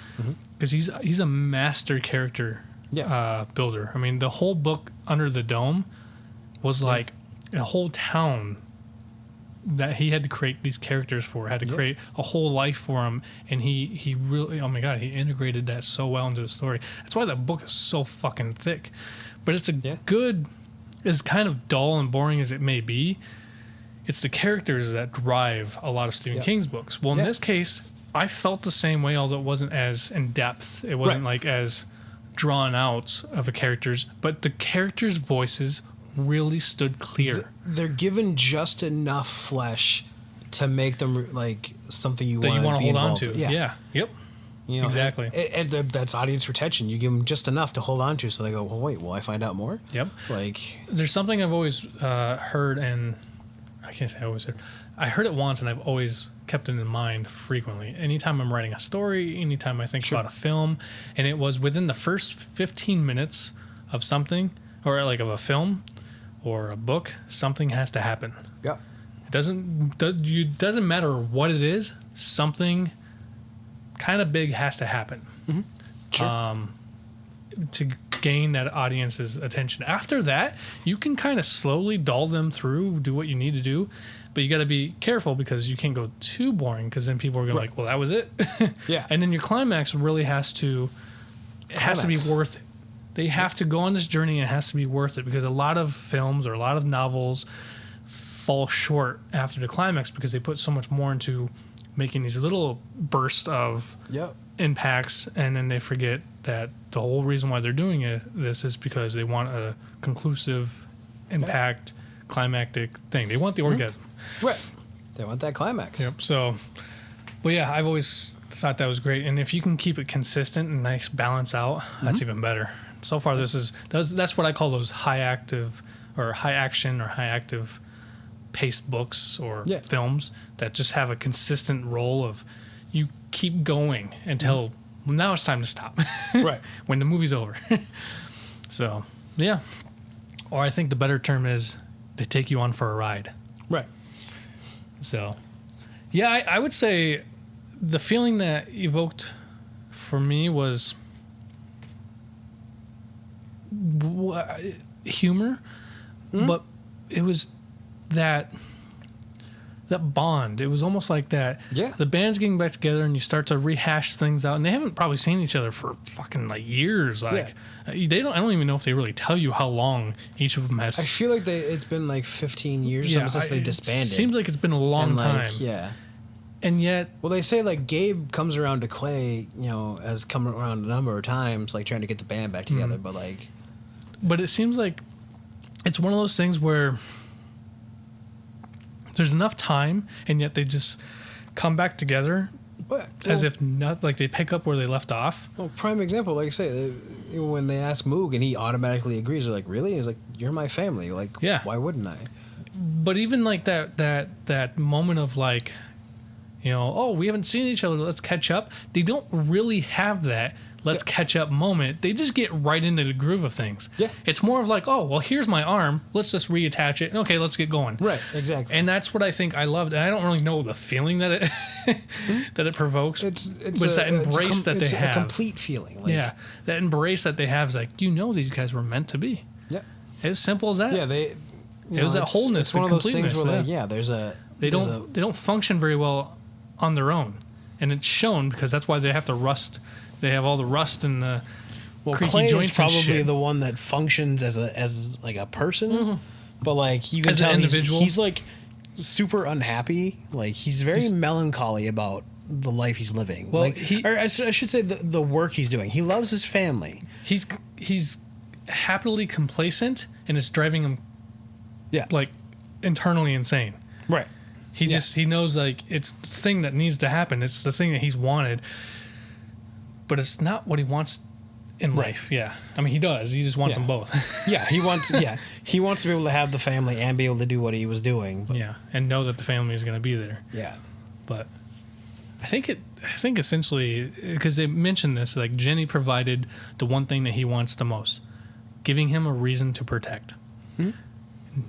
Speaker 2: because he's a master character builder. I mean, the whole book Under the Dome was like a whole town that he had to create these characters for, had to create a whole life for him, and he really, oh my god, he integrated that so well into the story. That's why that book is so fucking thick. But it's good, as kind of dull and boring as it may be, it's the characters that drive a lot of Stephen King's books. Well, in this case, I felt the same way, although it wasn't as in depth. It wasn't like as drawn out of the characters, but the characters' voices really stood clear.
Speaker 1: They're given just enough flesh to make them like something you want to
Speaker 2: hold on to. Yeah. Yep.
Speaker 1: You know,
Speaker 2: exactly.
Speaker 1: And that's audience retention. You give them just enough to hold on to, so they go, well, wait, will I find out more?
Speaker 2: Yep.
Speaker 1: Like,
Speaker 2: there's something I've always heard, and I can't say I always heard. I heard it once, and I've always kept it in mind frequently. Anytime I'm writing a story, anytime I think about a film, and it was within the first 15 minutes of something, or like of a film or a book, something has to happen.
Speaker 1: Yeah.
Speaker 2: It doesn't matter what it is, something kind of big has to happen.
Speaker 1: Mm-hmm. Sure.
Speaker 2: to gain that audience's attention. After that, you can kind of slowly dull them through, do what you need to do, but you got to be careful because you can't go too boring because then people are going to like, well, that was it.
Speaker 1: Yeah.
Speaker 2: And then your climax really has to be worth it. They have to go on this journey and it has to be worth it because a lot of films or a lot of novels fall short after the climax because they put so much more into making these little bursts of impacts, and then they forget that the whole reason why they're doing this is because they want a conclusive impact climactic thing. They want the orgasm.
Speaker 1: Right. They want that climax.
Speaker 2: Yep. So, but yeah, I've always thought that was great, and if you can keep it consistent and nice balance out, that's even better. So far, that's what I call those high active or high action or high active paced books or films that just have a consistent role of you keep going until now it's time to stop.
Speaker 1: Right.
Speaker 2: When the movie's over. So, yeah. Or I think the better term is they take you on for a ride.
Speaker 1: Right.
Speaker 2: So, yeah, I would say the feeling that evoked for me was humor, but it was that bond. It was almost like that. Yeah. The band's getting back together and you start to rehash things out, and they haven't probably seen each other for fucking like years. Like they don't. I don't even know if they really tell you how long each of them has.
Speaker 1: I feel like it's been like 15 years since they disbanded.
Speaker 2: It seems like it's been a long time.
Speaker 1: Yeah.
Speaker 2: And yet,
Speaker 1: well, they say like Gabe comes around to Clay, has come around a number of times, like trying to get the band back together, but
Speaker 2: it seems like it's one of those things where there's enough time, and yet they just come back together as if not, like they pick up where they left off.
Speaker 1: Well, prime example, like I say, when they ask Moog and he automatically agrees, they're like, really? He's like, you're my family. Like, why wouldn't I?
Speaker 2: But even like that moment of like, oh, we haven't seen each other, let's catch up. They don't really have that let's catch up moment. They just get right into the groove of things. Yeah. It's more of like, oh, well, here's my arm. Let's just reattach it. Okay, let's get going.
Speaker 1: Right, exactly.
Speaker 2: And that's what I think I loved. And I don't really know the feeling that it that it provokes. It's that embrace that they have.
Speaker 1: It's a complete feeling.
Speaker 2: Like, that embrace that they have is like, these guys were meant to be. Yeah. As simple as that.
Speaker 1: Yeah,
Speaker 2: it was that wholeness.
Speaker 1: It's one of those things where
Speaker 2: they don't function very well on their own, and it's shown because that's why they have to rust. They have all the rust and the creaky
Speaker 1: Clay
Speaker 2: joints.
Speaker 1: Is probably the one that functions as like a person, but like you can
Speaker 2: as
Speaker 1: tell
Speaker 2: an individual,
Speaker 1: he's like super unhappy. Like he's very melancholy about the life he's living.
Speaker 2: Well,
Speaker 1: or I should say the work he's doing. He loves his family.
Speaker 2: He's happily complacent, and it's driving him, like internally insane.
Speaker 1: Right.
Speaker 2: He knows like it's the thing that needs to happen. It's the thing that he's wanted. But it's not what he wants in life. Yeah. I mean, he does. He just wants them both.
Speaker 1: He wants to be able to have the family and be able to do what he was doing. But.
Speaker 2: Yeah. And know that the family is going to be there.
Speaker 1: Yeah.
Speaker 2: But I think essentially, because they mentioned this, like Jenny provided the one thing that he wants the most, giving him a reason to protect. Hmm?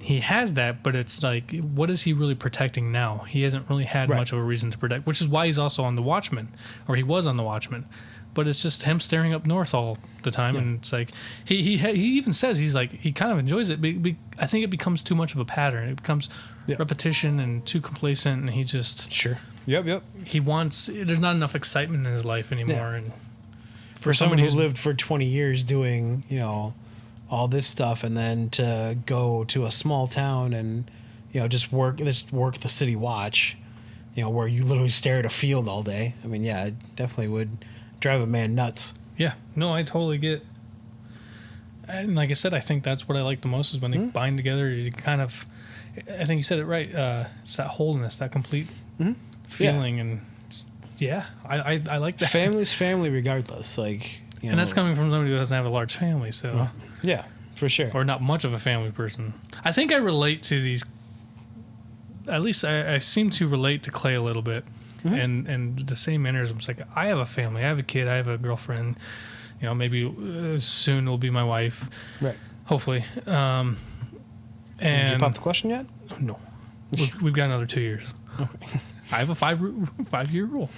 Speaker 2: He has that, but it's like, what is he really protecting now? He hasn't really had much of a reason to protect, which is why he's also on The Watchmen, or he was on The Watchmen. But it's just him staring up north all the time, and it's like he even says he's like he kind of enjoys it. But I think it becomes too much of a pattern. It becomes repetition and too complacent, and he just
Speaker 1: Yep.
Speaker 2: He wants. There's not enough excitement in his life anymore, and
Speaker 1: for someone who's lived for 20 years doing all this stuff, and then to go to a small town and just work the city watch, where you literally stare at a field all day. I mean, it definitely would drive a man nuts.
Speaker 2: Yeah, no, I totally get. And like I said, I think that's what I like the most is when they bind together. You kind of, I think you said it right. It's that wholeness, that complete feeling, and I like that.
Speaker 1: Family's family, regardless. Like,
Speaker 2: and that's coming from somebody who doesn't have a large family, so
Speaker 1: yeah, for sure,
Speaker 2: or not much of a family person. I think I relate to these. At least I seem to relate to Clay a little bit. And the same mannerisms. Like, I have a family, I have a kid, I have a girlfriend. Maybe soon will be my wife. Right. Hopefully. And
Speaker 1: did you pop the question yet?
Speaker 2: No. We've got another 2 years. Okay. I have a 5-year rule.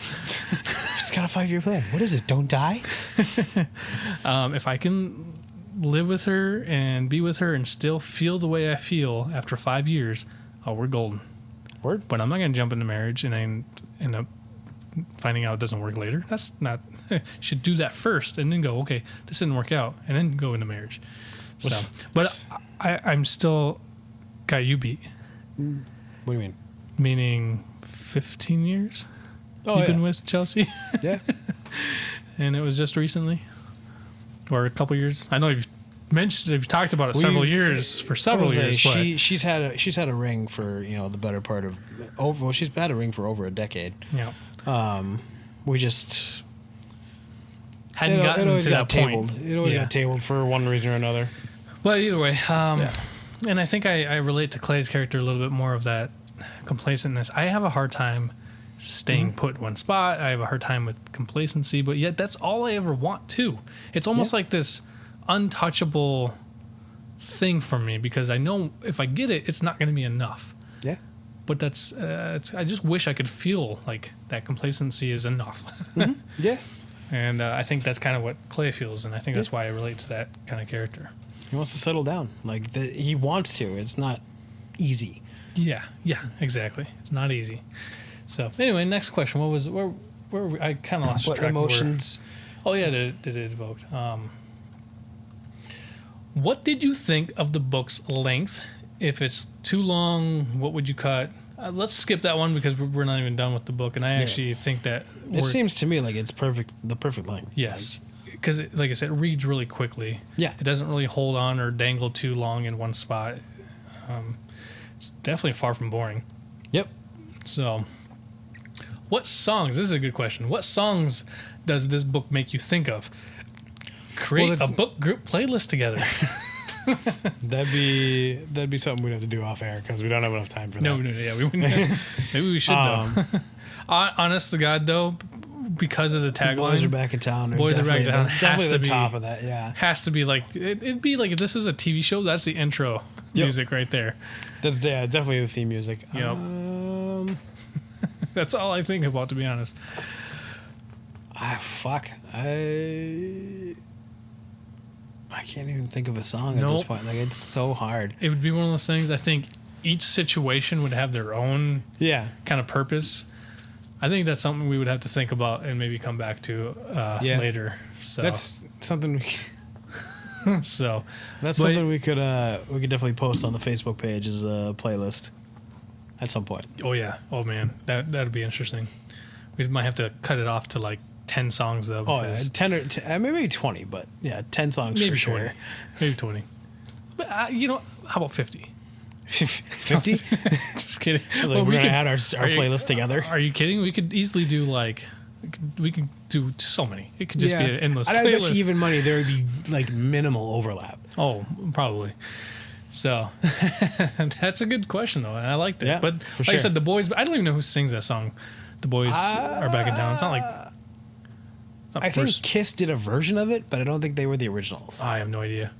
Speaker 1: She's got a 5-year plan. What is it? Don't die?
Speaker 2: If I can live with her and be with her and still feel the way I feel after 5 years, we're golden.
Speaker 1: Word.
Speaker 2: But I'm not going to jump into marriage and then end up finding out it doesn't work later. That's not... should do that first and then go, okay, this didn't work out, and then go into marriage. So, but I'm still got you beat.
Speaker 1: What do you mean?
Speaker 2: Meaning 15 years
Speaker 1: Oh,
Speaker 2: you've been with Chelsea?
Speaker 1: Yeah.
Speaker 2: And it was just recently? Or a couple years? I know you've talked about it several years. But
Speaker 1: she's had a ring for, the better part of she's had a ring for over a decade.
Speaker 2: Yeah.
Speaker 1: We just
Speaker 2: hadn't gotten to that
Speaker 1: tabled.
Speaker 2: point.
Speaker 1: It always got tabled for one reason or another.
Speaker 2: But either way, and I think I relate to Clay's character a little bit more of that complacentness. I have a hard time staying put in one spot. I have a hard time with complacency, but yet that's all I ever want too. It's almost like this untouchable thing for me, because I know if I get it, it's not going to be enough.
Speaker 1: Yeah.
Speaker 2: But that's I just wish I could feel like that complacency is enough.
Speaker 1: Mm-hmm. Yeah.
Speaker 2: And I think that's kind of what Clay feels, and I think that's why I relate to that kind of character.
Speaker 1: He wants to settle down. He wants to. It's not easy.
Speaker 2: Yeah, exactly. It's not easy. So anyway, next question. What was where were we? I kind of lost
Speaker 1: what
Speaker 2: track.
Speaker 1: Emotions?
Speaker 2: Did it evoke? What did you think of the book's length? If it's too long, what would you cut? Let's skip that one because we're not even done with the book, and I actually think that
Speaker 1: it seems to me like it's the perfect length.
Speaker 2: Yes, because like I said, it reads really quickly. Yeah, it doesn't really hold on or dangle too long in one spot. It's definitely far from boring. Yep. So, what songs? This is a good question. What songs does this book make you think of? Create a book group playlist together.
Speaker 1: That'd be something we'd have to do off air because we don't have enough time for that.
Speaker 2: No, yeah, we wouldn't. Maybe we should though. Honest to God, though, because of the tagline,
Speaker 1: boys are back in town.
Speaker 2: Boys are back in town.
Speaker 1: Definitely the top of that. Yeah,
Speaker 2: has to be like it'd be like if this was a TV show. That's the intro music right there.
Speaker 1: That's definitely the theme music.
Speaker 2: Yep. That's all I think about, to be honest.
Speaker 1: Fuck. I can't even think of a song at this point. Like, it's so hard.
Speaker 2: It would be one of those things. I think each situation would have their own kind of purpose. I think that's something we would have to think about and maybe come back to later. So
Speaker 1: that's something. That's something we could definitely post on the Facebook page as a playlist at some point.
Speaker 2: Oh yeah. Oh man, that'd be interesting. We might have to cut it off to like 10 songs though.
Speaker 1: Oh yeah, 10 or maybe 20, but 10 songs
Speaker 2: maybe
Speaker 1: for
Speaker 2: 20.
Speaker 1: sure.
Speaker 2: Maybe 20. But how about 50?
Speaker 1: 50?
Speaker 2: Just kidding.
Speaker 1: We're gonna add our playlist together.
Speaker 2: Are you kidding? We could easily do we could do so many. It could just be an endless playlist.
Speaker 1: I bet you even money there would be like minimal overlap.
Speaker 2: Oh, probably. So that's a good question though, and I like that. Yeah, but like I said, the boys. I don't even know who sings that song. The boys are back in town. It's not like.
Speaker 1: I think Kiss did a version of it, but I don't think they were the originals.
Speaker 2: I have no idea.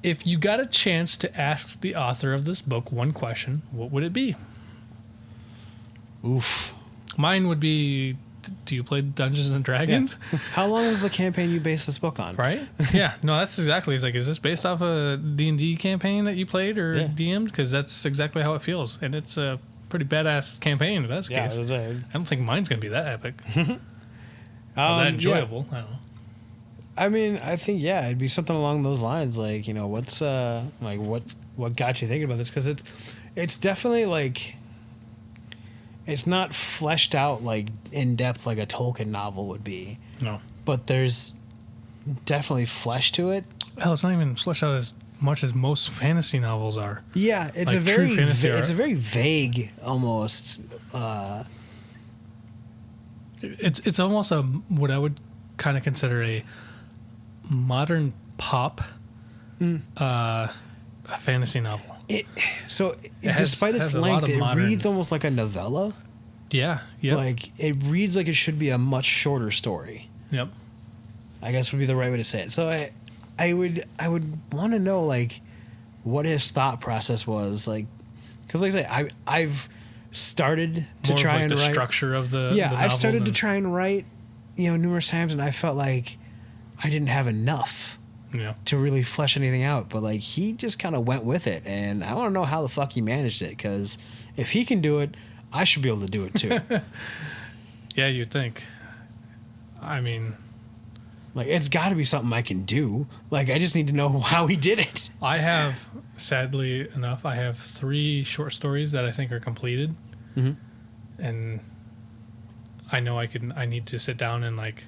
Speaker 2: If you got a chance to ask the author of this book one question, what would it be?
Speaker 1: Oof.
Speaker 2: Mine would be, do you play Dungeons and Dragons?
Speaker 1: Yeah. How long was the campaign you based this book on?
Speaker 2: Right? Yeah. No, that's exactly. It's like, is this based off a D&D campaign that you played or DM'd? Because that's exactly how it feels. And it's a pretty badass campaign if that's the case. I don't think mine's going to be that epic. Or that enjoyable. I don't know.
Speaker 1: I mean, I think, it'd be something along those lines. Like, what's, like, what got you thinking about this? Because it's definitely, like, it's not fleshed out, like, in depth like a Tolkien novel would be. No. But there's definitely flesh to it.
Speaker 2: Hell, it's not even fleshed out as much as most fantasy novels are.
Speaker 1: Yeah, it's like it's a very vague, almost.
Speaker 2: It's almost what I would kind of consider a modern pop a fantasy novel.
Speaker 1: Despite its length, it reads almost like a novella.
Speaker 2: Yeah.
Speaker 1: Like, it reads like it should be a much shorter story. Yep. I guess would be the right way to say it. So I would want to know, like, what his thought process was, like, because like I say, I've started to
Speaker 2: More
Speaker 1: try
Speaker 2: of like
Speaker 1: and
Speaker 2: the
Speaker 1: write.
Speaker 2: structure of the
Speaker 1: Yeah,
Speaker 2: the
Speaker 1: I've started to
Speaker 2: than-
Speaker 1: try and write, numerous times, and I felt like I didn't have enough
Speaker 2: Yeah.
Speaker 1: to really flesh anything out. But like he just kind of went with it, and I want to know how the fuck he managed it. Because if he can do it, I should be able to do it too.
Speaker 2: Yeah, you'd think. I mean,
Speaker 1: Like it's got to be something I can do. Like I just need to know how he did it.
Speaker 2: I have, sadly enough, I have 3 short stories that I think are completed, and I know I need to sit down and like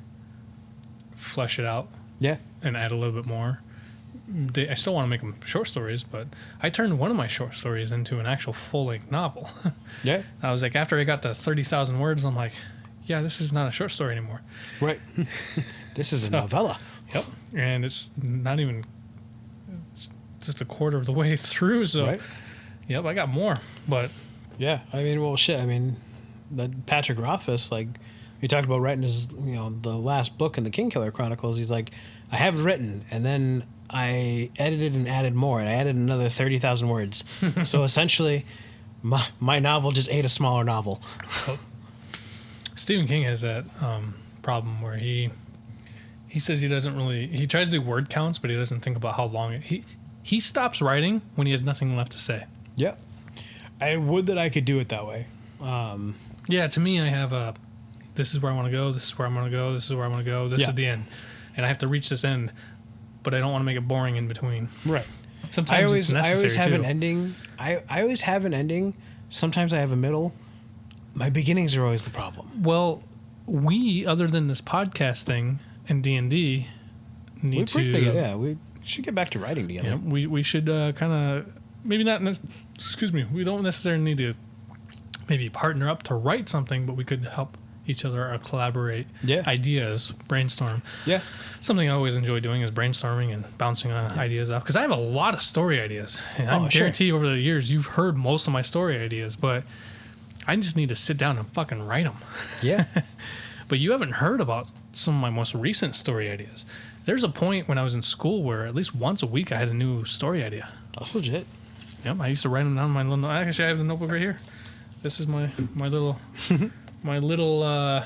Speaker 2: flesh it out
Speaker 1: Yeah.
Speaker 2: and add a little bit more. I still want to make them short stories, but I turned one of my short stories into an actual full-length novel.
Speaker 1: Yeah.
Speaker 2: I was like, after I got to 30,000 words, I'm like, yeah, this is not a short story anymore.
Speaker 1: Right. This is a novella.
Speaker 2: Yep. And it's not even, it's just a quarter of the way through. So,
Speaker 1: Right.
Speaker 2: Yep, I got more. But
Speaker 1: Yeah. I mean, well, shit. I mean, that Patrick Rothfuss, like, he talked about writing his, the last book in the Kingkiller Chronicles. He's like, I have it written, and then I edited and added more, and I added another 30,000 words. So essentially, my novel just ate a smaller novel.
Speaker 2: Stephen King has that problem where he says he tries to do word counts, but he doesn't think about how long he stops writing when he has nothing left to say.
Speaker 1: Yep. I would that I could do it that way.
Speaker 2: Yeah, to me, I have this is where I want to go, this is where I'm going to go, this is where I want to go, this is the end. And I have to reach this end, but I don't want to make it boring in between.
Speaker 1: Right.
Speaker 2: Sometimes it's necessary
Speaker 1: I always have
Speaker 2: too.
Speaker 1: an ending. I always have an ending. Sometimes I have a middle. My beginnings are always the problem.
Speaker 2: Well, we, other than this podcast thing and D&D, need
Speaker 1: we should get back to writing together.
Speaker 2: Yeah, we should kind of maybe not. Excuse me. We don't necessarily need to maybe partner up to write something, but we could help each other or collaborate ideas, brainstorm.
Speaker 1: Yeah.
Speaker 2: Something I always enjoy doing is brainstorming and bouncing ideas off, because I have a lot of story ideas. And I guarantee over the years you've heard most of my story ideas, but I just need to sit down and fucking write them.
Speaker 1: Yeah.
Speaker 2: But you haven't heard about some of my most recent story ideas. There's a point when I was in school where at least once a week I had a new story idea.
Speaker 1: That's legit.
Speaker 2: Yep, I used to write them down in my little. Actually, I have the notebook right here. This is my little my little I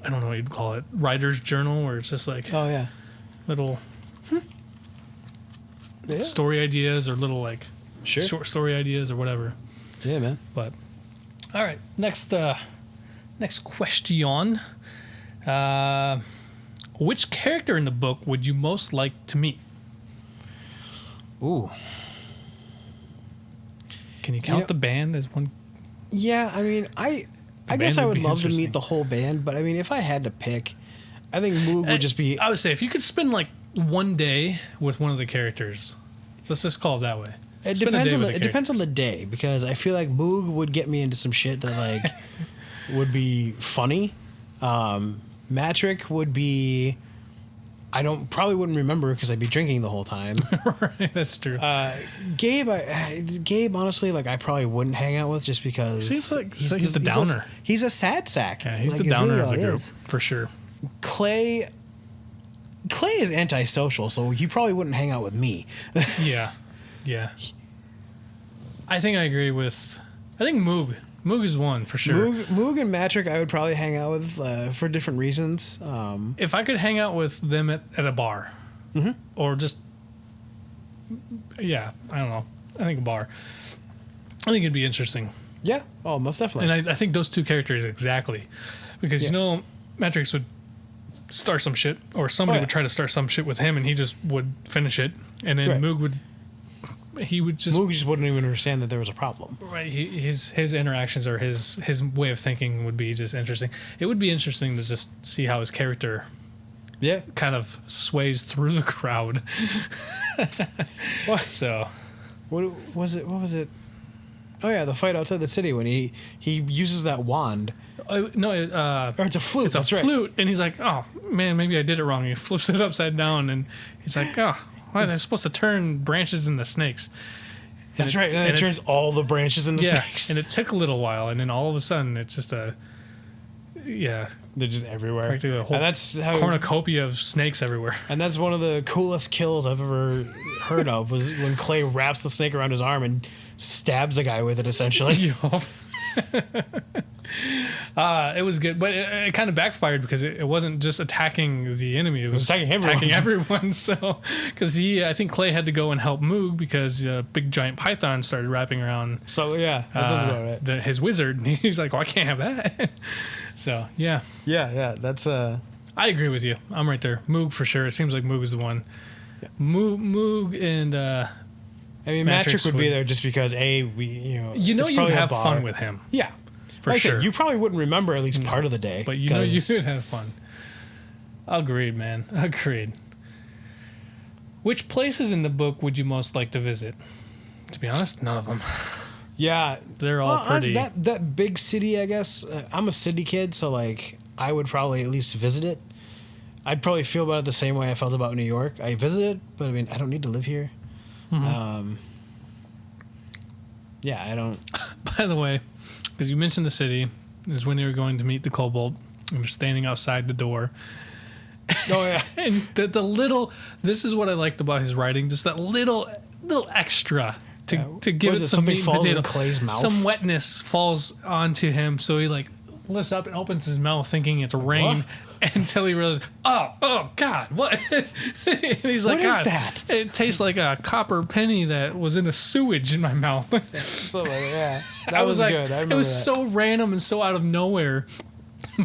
Speaker 2: don't know what you'd call it, writer's journal, where it's just like little story ideas or little like short story ideas or whatever.
Speaker 1: Yeah, man.
Speaker 2: But all right, next question. Which character in the book would you most like to meet?
Speaker 1: Ooh.
Speaker 2: Can you count the band as one?
Speaker 1: Yeah, I mean, I guess I would love to meet the whole band, but I mean, if I had to pick, I think Moog would just be.
Speaker 2: I would say if you could spend like one day with one of the characters, let's just call it that way.
Speaker 1: It depends on the day, because I feel like Moog would get me into some shit that like would be funny. Matrick would be. Probably wouldn't remember because I'd be drinking the whole time.
Speaker 2: Right, that's true.
Speaker 1: Gabe, honestly, like I probably wouldn't hang out with just because
Speaker 2: seems like he's the downer.
Speaker 1: He's a sad sack.
Speaker 2: Yeah, he's the downer of the group for sure.
Speaker 1: Clay is antisocial, so he probably wouldn't hang out with me.
Speaker 2: Yeah. I think I agree with. I think Moog. Moog is one for sure.
Speaker 1: Moog and Matrick I would probably hang out with for different reasons.
Speaker 2: If I could hang out with them at a bar, or just, I don't know. I think a bar. I think it'd be interesting.
Speaker 1: Yeah. Oh, most definitely.
Speaker 2: And I think those two characters exactly, because Matrix would start some shit, or somebody would try to start some shit with him, and he just would finish it, and then Moog would. Moog
Speaker 1: just wouldn't even understand that there was a problem.
Speaker 2: Right. His interactions or his way of thinking would be just interesting. It would be interesting to just see how his character kind of sways through the crowd.
Speaker 1: What?
Speaker 2: So
Speaker 1: what was it? Oh yeah, the fight outside the city when he uses that wand.
Speaker 2: Or
Speaker 1: it's a flute.
Speaker 2: It's a flute, and he's like, "Oh man, maybe I did it wrong." He flips it upside down, and he's like, "Oh, why are they supposed to turn branches into snakes?"
Speaker 1: That's right, and it turns all the branches into snakes.
Speaker 2: And it took a little while, and then all of a sudden, it's just
Speaker 1: they're just everywhere.
Speaker 2: Practically a whole cornucopia of snakes everywhere.
Speaker 1: And that's one of the coolest kills I've ever heard of, was when Clay wraps the snake around his arm and stabs a guy with it, essentially.
Speaker 2: It was good, but it kind of backfired because it wasn't just attacking the enemy; it was
Speaker 1: attacking
Speaker 2: everyone. So, because I think Clay had to go and help Moog because a big giant python started wrapping around.
Speaker 1: So yeah, that sounds about right.
Speaker 2: His wizard. And he's like, "Oh, I can't have that." So yeah.
Speaker 1: Yeah. That's
Speaker 2: I agree with you. I'm right there. Moog for sure. It seems like Moog is the one. Yeah. Moog and.
Speaker 1: I mean, Matrix would be there just because
Speaker 2: you'd have fun with him.
Speaker 1: Yeah.
Speaker 2: For sure.
Speaker 1: You probably wouldn't remember at least part of the day.
Speaker 2: But you would have fun. Agreed, man. Agreed. Which places in the book would you most like to visit? To be honest, none of them.
Speaker 1: Yeah.
Speaker 2: They're all pretty.
Speaker 1: That big city, I guess. I'm a city kid, so like I would probably at least visit it. I'd probably feel about it the same way I felt about New York. I visited, but I mean, I don't need to live here. Mm-hmm. Yeah, I don't.
Speaker 2: By the way, because you mentioned the city, is when you were going to meet the kobold, and you're standing outside the door.
Speaker 1: Oh yeah.
Speaker 2: And the little. This is what I liked about his writing, just that little extra to give it some meat and potato.
Speaker 1: Clay's mouth.
Speaker 2: Some wetness falls onto him, so he like lifts up and opens his mouth, thinking it's rain. What? Until he realizes, oh God, what? And he's like,
Speaker 1: what is that?
Speaker 2: It tastes like a copper penny that was in a sewage in my mouth.
Speaker 1: Yeah, that was like, good. I remember
Speaker 2: it was so random and so out of nowhere,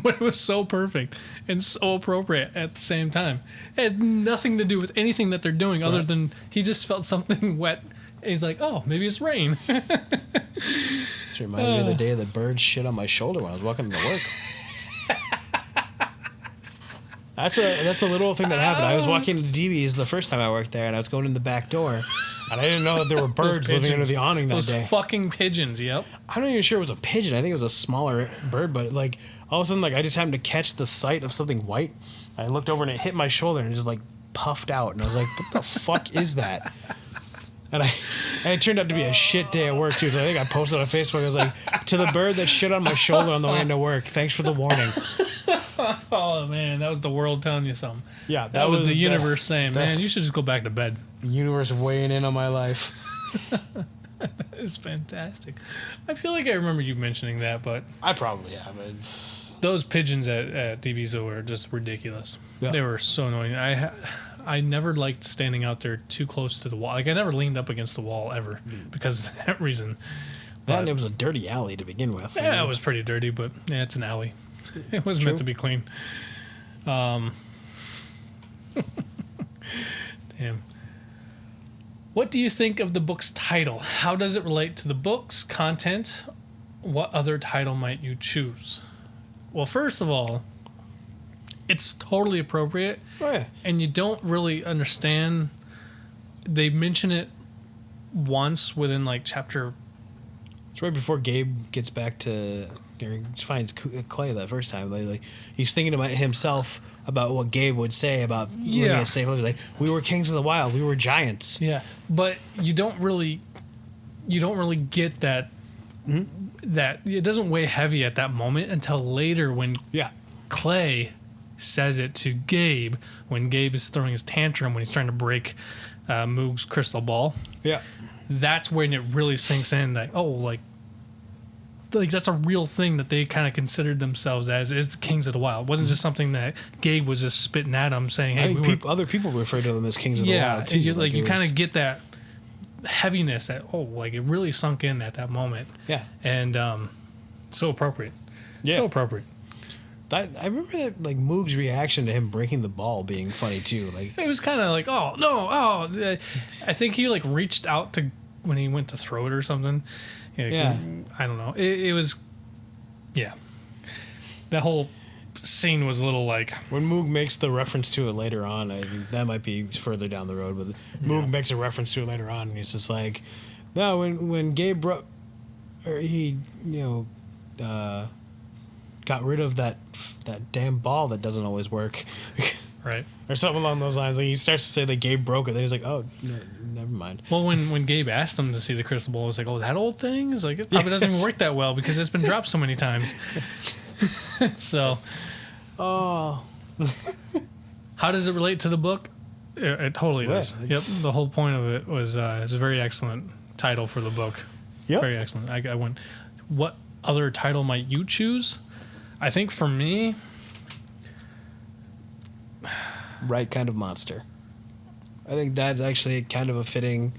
Speaker 2: but it was so perfect and so appropriate at the same time. It had nothing to do with anything that they're doing other than he just felt something wet. And he's like, oh, maybe it's rain.
Speaker 1: This reminds me of the day the bird shit on my shoulder when I was walking to work. That's a little thing that happened. I was walking to DB's the first time I worked there, and I was going in the back door, and I didn't know that there were birds living under the awning that day.
Speaker 2: Those fucking pigeons, yep.
Speaker 1: I'm not even sure it was a pigeon. I think it was a smaller bird, but like all of a sudden, like I just happened to catch the sight of something white. I looked over and it hit my shoulder and it just like puffed out, and I was like, "What the fuck is that?" And it turned out to be a shit day at work too. So I think I posted on Facebook. I was like, "To the bird that shit on my shoulder on the way into work, thanks for the warning."
Speaker 2: Oh man, that was the world telling you something.
Speaker 1: Yeah,
Speaker 2: that was the universe saying, "Man, you should just go back to bed."
Speaker 1: The universe weighing in on my life.
Speaker 2: That is fantastic. I feel like I remember you mentioning that, but
Speaker 1: I probably have. It's
Speaker 2: those pigeons at DB's were just ridiculous. Yeah. They were so annoying. I never liked standing out there too close to the wall. Like I never leaned up against the wall ever because of that reason.
Speaker 1: And it was a dirty alley to begin with.
Speaker 2: Yeah, it was pretty dirty, but yeah, it's an alley. It was meant to be clean. Damn. What do you think of the book's title? How does it relate to the book's content? What other title might you choose? Well, first of all, it's totally appropriate.
Speaker 1: Oh, yeah.
Speaker 2: And you don't really understand. They mention it once within like chapter.
Speaker 1: It's right before Gabe gets back to. Finds Clay that first time. Like he's thinking about himself about what Gabe would say about living a safe life. Like we were kings of the wild, we were giants.
Speaker 2: Yeah, but you don't really get that. Mm-hmm. That it doesn't weigh heavy at that moment until later when Clay says it to Gabe when Gabe is throwing his tantrum when he's trying to break Moog's crystal ball.
Speaker 1: Yeah,
Speaker 2: that's when it really sinks in that like that's a real thing that they kind of considered themselves as is the kings of the wild. It wasn't just something that Gabe was just spitting at them saying, "Hey,
Speaker 1: other people refer to them as kings of the wild too."
Speaker 2: Yeah, you kind of get that heaviness that it really sunk in at that moment.
Speaker 1: Yeah,
Speaker 2: and so appropriate. Yeah, so appropriate.
Speaker 1: I remember that like Moog's reaction to him breaking the ball being funny too. Like
Speaker 2: it was kind of like, "Oh no, oh!" I think he like reached out to when he went to throw it or something. Yeah, I don't know. It was, that whole scene was a little like
Speaker 1: when Moog makes the reference to it later on. I mean, that might be further down the road, but Moog makes a reference to it later on, and he's just like, "No, when Gabe he got rid of that damn ball that doesn't always work."
Speaker 2: Right.
Speaker 1: Or something along those lines. Like he starts to say that Gabe broke it. Then he's like, "Oh, no, never mind."
Speaker 2: Well, when Gabe asked him to see the crystal ball, it was like, "Oh, that old thing?" It's like it probably doesn't even work that well because it's been dropped so many times. So,
Speaker 1: how
Speaker 2: does it relate to the book? It totally does. Yep. The whole point of it was it's a very excellent title for the book.
Speaker 1: Yep.
Speaker 2: Very excellent. I went. What other title might you choose? I think for me,
Speaker 1: Right Kind of Monster. I think that's actually kind of a fitting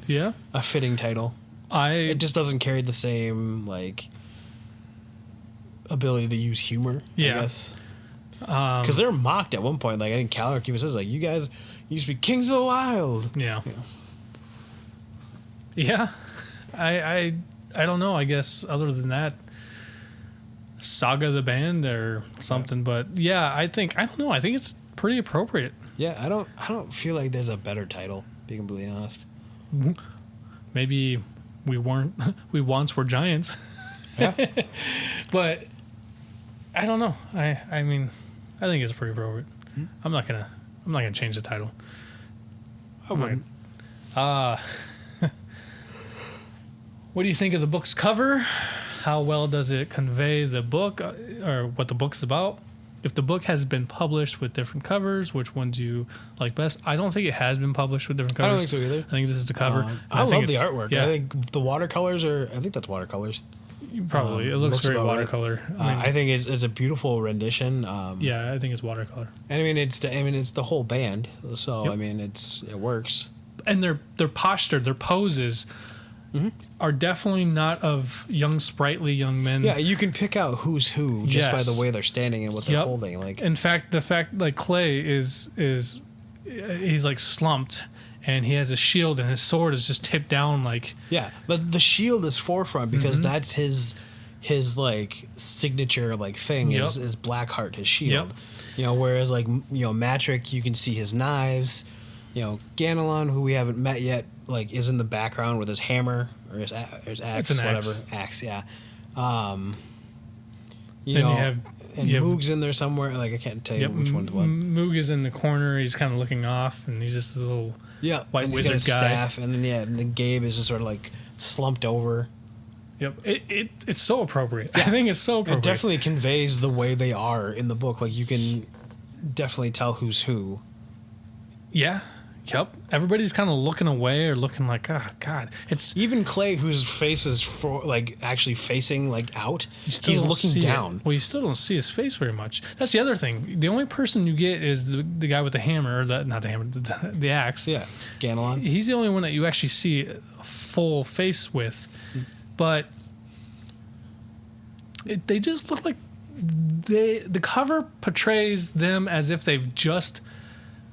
Speaker 1: title. It just doesn't carry the same like ability to use humor. I guess. Because they're mocked at one point. Like I think Calric even says, like, you guys used to be kings of the wild.
Speaker 2: Yeah. Yeah. I don't know. I guess other than that, Saga the Band or something. But yeah, I don't know. I think it's pretty appropriate.
Speaker 1: Yeah, I don't feel like there's a better title, to be completely honest.
Speaker 2: Maybe we once were giants.
Speaker 1: Yeah.
Speaker 2: But I don't know. I mean, I think it's pretty appropriate. I'm not gonna change the title.
Speaker 1: I wouldn't.
Speaker 2: What do you think of the book's cover? How well does it convey the book or what the book's about? If the book has been published with different covers, which one do you like best? I don't think it has been published with different covers.
Speaker 1: I don't think so either.
Speaker 2: I think this is the cover.
Speaker 1: I love the artwork.
Speaker 2: Yeah.
Speaker 1: I think the watercolors are. I think that's watercolors.
Speaker 2: Probably. It looks very watercolor.
Speaker 1: Right. I think it's a beautiful rendition.
Speaker 2: Yeah, I think it's watercolor.
Speaker 1: And it's the whole band. So I mean it works.
Speaker 2: And their posture, their poses. Are definitely not of sprightly young men.
Speaker 1: Yeah, you can pick out who's who just by the way they're standing and what they're holding. Like,
Speaker 2: in fact, like Clay is he's like slumped, and he has a shield, and his sword is just tipped down. Like,
Speaker 1: yeah, but the shield is forefront because that's his like signature like thing is Blackheart, his shield. You know, whereas like Matrick, you can see his knives. Ganelon, who we haven't met yet, like is in the background with his hammer or his axe, whatever axe. Yeah. Moog's in there somewhere. Like I can't tell you which one's what.
Speaker 2: Moog is in the corner. He's kind of looking off, and he's just a little white wizard guy.
Speaker 1: Staff, and then and then Gabe is just sort of like slumped over.
Speaker 2: Yep, it's so appropriate. Yeah. I think it's so appropriate.
Speaker 1: It definitely conveys the way they are in the book. Like you can definitely tell who's who.
Speaker 2: Yeah. Yep. Everybody's kind of looking away or looking like, oh God. It's
Speaker 1: even Clay, whose face is actually facing like out. He's looking down.
Speaker 2: Well, you still don't see his face very much. That's the other thing. The only person you get is the guy with the hammer, or not the hammer, the axe.
Speaker 1: Yeah, Ganelon.
Speaker 2: He's the only one that you actually see a full face with, but they just look like the cover portrays them as if they've just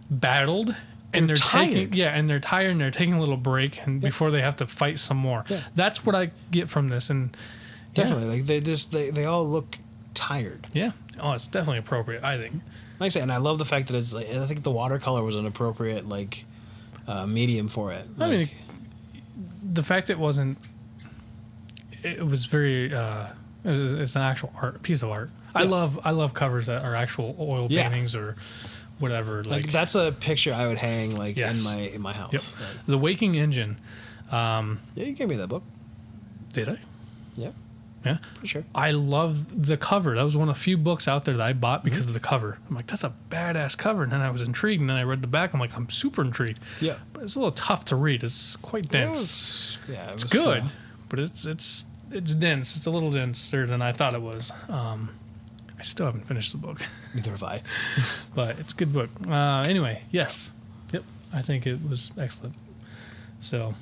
Speaker 2: battled. And they're tired. They're tired, and they're taking a little break, and before they have to fight some more. Yeah. That's what I get from this, and
Speaker 1: definitely, like they all look tired.
Speaker 2: Yeah. Oh, it's definitely appropriate, I think.
Speaker 1: Like I say, and I love the fact that it's. I think the watercolor was an appropriate medium for it.
Speaker 2: I mean, the fact it wasn't. It was very. It's an actual piece of art. Yeah. I love covers that are actual oil paintings or. Whatever,
Speaker 1: like that's a picture I would hang in my house.
Speaker 2: Yep. The Waking Engine.
Speaker 1: Yeah, you gave me that book.
Speaker 2: Did I?
Speaker 1: Yeah.
Speaker 2: Yeah.
Speaker 1: Pretty sure.
Speaker 2: I love the cover. That was one of the few books out there that I bought because of the cover. I'm like, that's a badass cover, and then I was intrigued, and then I read the back. I'm like, I'm super intrigued.
Speaker 1: Yeah.
Speaker 2: But it's a little tough to read. It's quite dense. It's good, but it's dense. It's a little denser than I thought it was. I still haven't finished the book.
Speaker 1: Neither have I.
Speaker 2: But it's a good book. Anyway, yes. Yep. I think it was excellent. So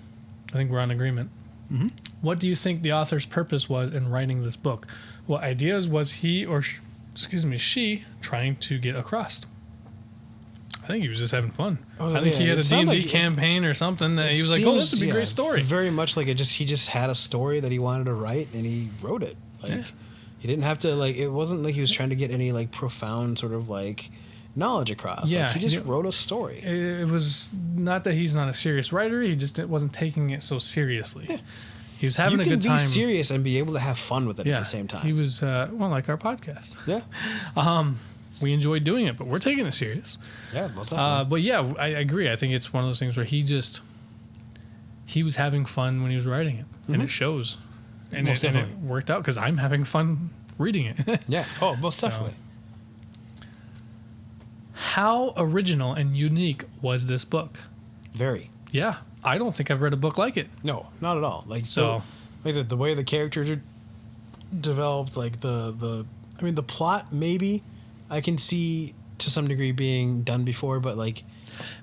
Speaker 2: I think we're on agreement.
Speaker 1: Mm-hmm.
Speaker 2: What do you think the author's purpose was in writing this book? What ideas was he or she trying to get across? I think he was just having fun. I think he had a D&D campaign or something. That he was like, this would be a great story.
Speaker 1: Very much like he just had a story that he wanted to write, and he wrote it. He didn't have to it wasn't like he was trying to get any profound sort of knowledge across.
Speaker 2: Yeah,
Speaker 1: he just wrote a story.
Speaker 2: It was not that he's not a serious writer. He just wasn't taking it so seriously. Yeah. He was having a good time. You can be
Speaker 1: serious and be able to have fun with it at the same time.
Speaker 2: He was like our podcast.
Speaker 1: Yeah.
Speaker 2: We enjoyed doing it, but we're taking it serious.
Speaker 1: Yeah, most definitely.
Speaker 2: But yeah, I agree. I think it's one of those things where he was having fun when he was writing it, and it shows. And it worked out because I'm having fun reading it.
Speaker 1: Yeah. Oh, most definitely.
Speaker 2: How original and unique was this book?
Speaker 1: Very.
Speaker 2: Yeah. I don't think I've read a book like it.
Speaker 1: No, not at all. Like I said, the way the characters are developed like the I mean the plot maybe I can see to some degree being done before, but like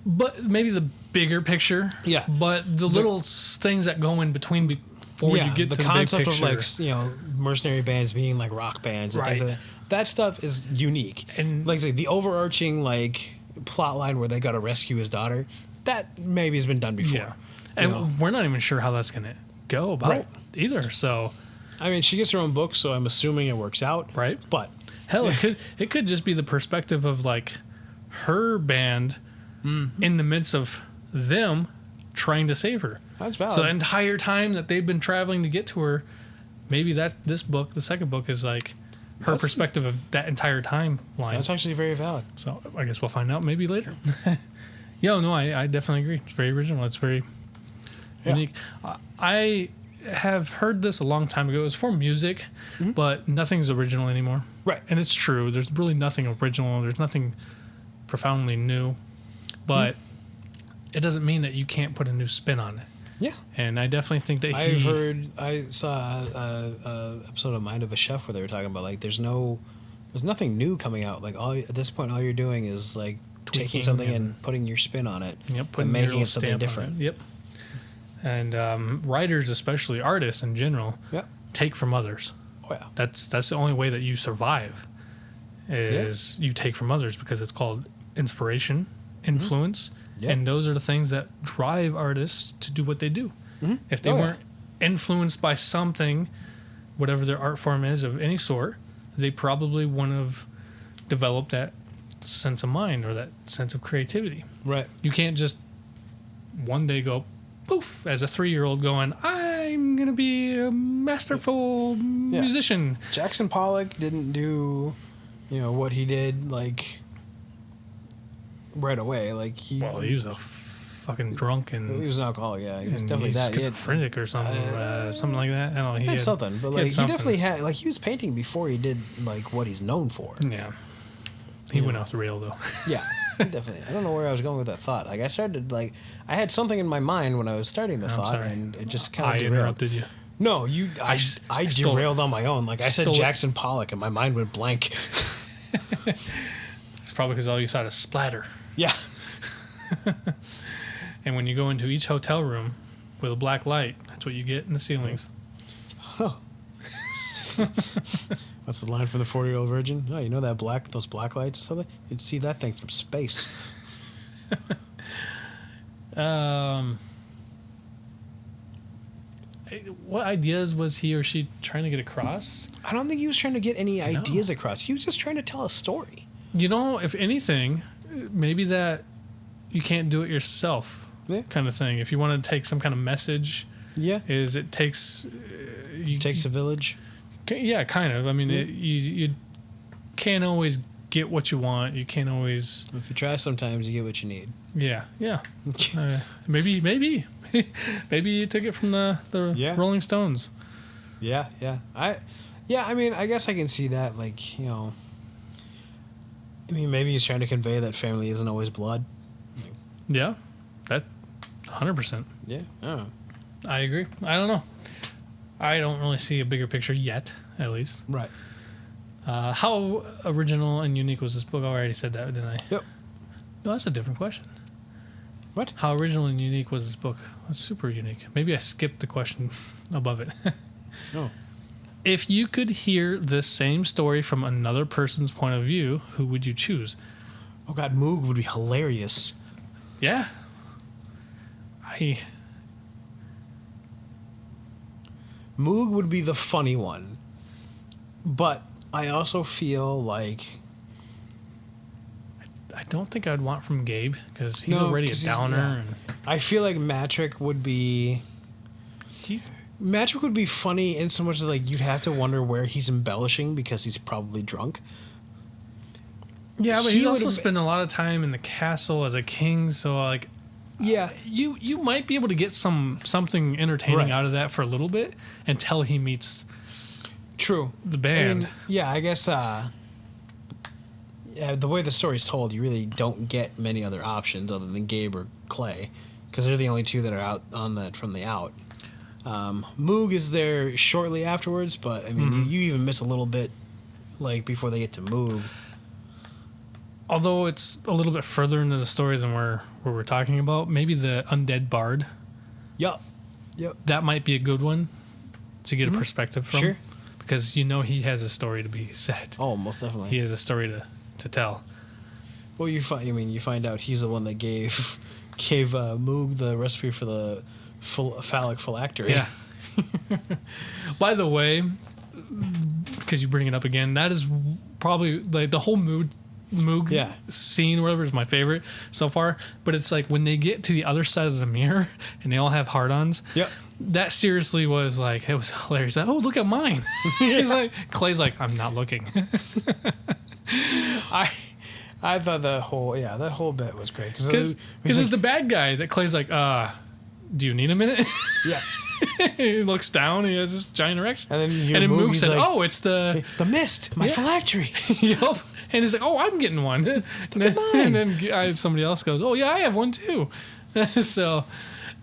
Speaker 2: but maybe the bigger picture.
Speaker 1: Yeah.
Speaker 2: But the little things that go in between before you get to the
Speaker 1: concept
Speaker 2: big picture.
Speaker 1: of like mercenary bands being like rock bands and things like that. That stuff is unique.
Speaker 2: And
Speaker 1: like the overarching like plot line where they got to rescue his daughter, that maybe has been done before.
Speaker 2: Yeah. And we're not even sure how that's gonna go about either. So
Speaker 1: I mean, she gets her own book, so I'm assuming it works out.
Speaker 2: Right.
Speaker 1: But
Speaker 2: hell, it could just be the perspective of like her band in the midst of them trying to save her.
Speaker 1: That's valid.
Speaker 2: So the entire time that they've been traveling to get to her, maybe this book, the second book, is like her perspective of that entire timeline.
Speaker 1: That's actually very valid.
Speaker 2: So I guess we'll find out maybe later. No, I definitely agree. It's very original. It's very unique. I have heard this a long time ago. It was for music, but nothing's original anymore.
Speaker 1: Right.
Speaker 2: And it's true. There's really nothing original. There's nothing profoundly new. But it doesn't mean that you can't put a new spin on it.
Speaker 1: Yeah.
Speaker 2: And I definitely think that
Speaker 1: I saw a episode of Mind of a Chef where they were talking about like there's nothing new coming out. Like at this point, all you're doing is like taking something and putting your spin on it.
Speaker 2: Yep.
Speaker 1: And making it something different.
Speaker 2: Yep. And writers, especially artists in general, take from others.
Speaker 1: Oh yeah.
Speaker 2: That's the only way that you survive is you take from others, because it's called inspiration, influence, and those are the things that drive artists to do what they do. If they weren't influenced by something, whatever their art form is of any sort, they probably wouldn't have developed that sense of mind or that sense of creativity.
Speaker 1: Right.
Speaker 2: You can't just one day go poof as a 3-year-old going, I'm gonna be a masterful musician.
Speaker 1: Jackson Pollock didn't do what he did like right away. Like he
Speaker 2: was a fucking drunk and
Speaker 1: he was an alcoholic. Yeah, he was definitely that
Speaker 2: schizophrenic or something, something like that. I don't know.
Speaker 1: He had something, but like he definitely had like he was painting before he did like what he's known for.
Speaker 2: Yeah, he went off the rail though.
Speaker 1: Yeah, definitely. I don't know where I was going with that thought. Like I started like I had something in my mind when I was starting the thought, and it just kind of derailed.
Speaker 2: Interrupted you.
Speaker 1: No, I derailed on my own. Like I said Jackson Pollock, and my mind went blank.
Speaker 2: It's probably because all you saw is splatter.
Speaker 1: Yeah.
Speaker 2: And when you go into each hotel room with a black light, that's what you get in the ceilings.
Speaker 1: Oh. What's the line from the 40-Year-Old Virgin? Oh, you know those black lights or something? You'd see that thing from space.
Speaker 2: What ideas was he or she trying to get across?
Speaker 1: I don't think he was trying to get any ideas across. He was just trying to tell a story.
Speaker 2: If anything, maybe that you can't do it yourself kind of thing. If you want to take some kind of message, it takes...
Speaker 1: takes a village?
Speaker 2: Yeah, kind of. I mean, you can't always get what you want. You can't always...
Speaker 1: If you try sometimes, you get what you need.
Speaker 2: Yeah. Maybe maybe you took it from the Rolling Stones.
Speaker 1: Yeah. I mean, I guess I can see that. Like, I mean, maybe he's trying to convey that family isn't always blood.
Speaker 2: Yeah, that 100%.
Speaker 1: Yeah, I don't know.
Speaker 2: I agree. I don't know. I don't really see a bigger picture yet, at least.
Speaker 1: Right.
Speaker 2: How original and unique was this book? I already said that, didn't I?
Speaker 1: Yep.
Speaker 2: No, that's a different question.
Speaker 1: What?
Speaker 2: How original and unique was this book? It's super unique. Maybe I skipped the question above it.
Speaker 1: No.
Speaker 2: If you could hear this same story from another person's point of view, who would you choose?
Speaker 1: Oh, God, Moog would be hilarious.
Speaker 2: Yeah.
Speaker 1: Moog would be the funny one. But I also feel like...
Speaker 2: I don't think I'd want from Gabe, because he's already a downer.
Speaker 1: I feel like Matrick would be... Matrick would be funny in so much that like you'd have to wonder where he's embellishing because he's probably drunk.
Speaker 2: Yeah, but he's also spent a lot of time in the castle as a king, so like you might be able to get something entertaining out of that for a little bit until he meets the band.
Speaker 1: I mean, yeah, I guess the way the story's told, you really don't get many other options other than Gabe or Clay, because they're the only two that are out on that from the out. Moog is there shortly afterwards, but I mean, you even miss a little bit, like before they get to Moog.
Speaker 2: Although it's a little bit further into the story than where we're talking about, maybe the undead bard.
Speaker 1: Yep.
Speaker 2: That might be a good one to get a perspective from.
Speaker 1: Sure.
Speaker 2: Because he has a story to be said.
Speaker 1: Oh, most definitely.
Speaker 2: He has a story to tell.
Speaker 1: Well, you find out he's the one that gave Moog the recipe for the phallic phylactery.
Speaker 2: Yeah. By the way, because you bring it up again, that is probably like the whole Moog scene, whatever, is my favorite so far. But it's like when they get to the other side of the mirror and they all have hard-ons.
Speaker 1: Yep.
Speaker 2: That seriously was like, it was hilarious. Like, oh, look at mine. He's like, Clay's like, I'm not looking.
Speaker 1: I thought that whole bit was great
Speaker 2: because it's the bad guy that Clay's like, do you need a minute?
Speaker 1: Yeah.
Speaker 2: He looks down. He has this giant erection.
Speaker 1: And then
Speaker 2: Moog said,
Speaker 1: like,
Speaker 2: "Oh, it's the
Speaker 1: mist, my phylacteries."
Speaker 2: Yep. And he's like, "Oh, I'm getting one." And then somebody else goes, "Oh yeah, I have one too." So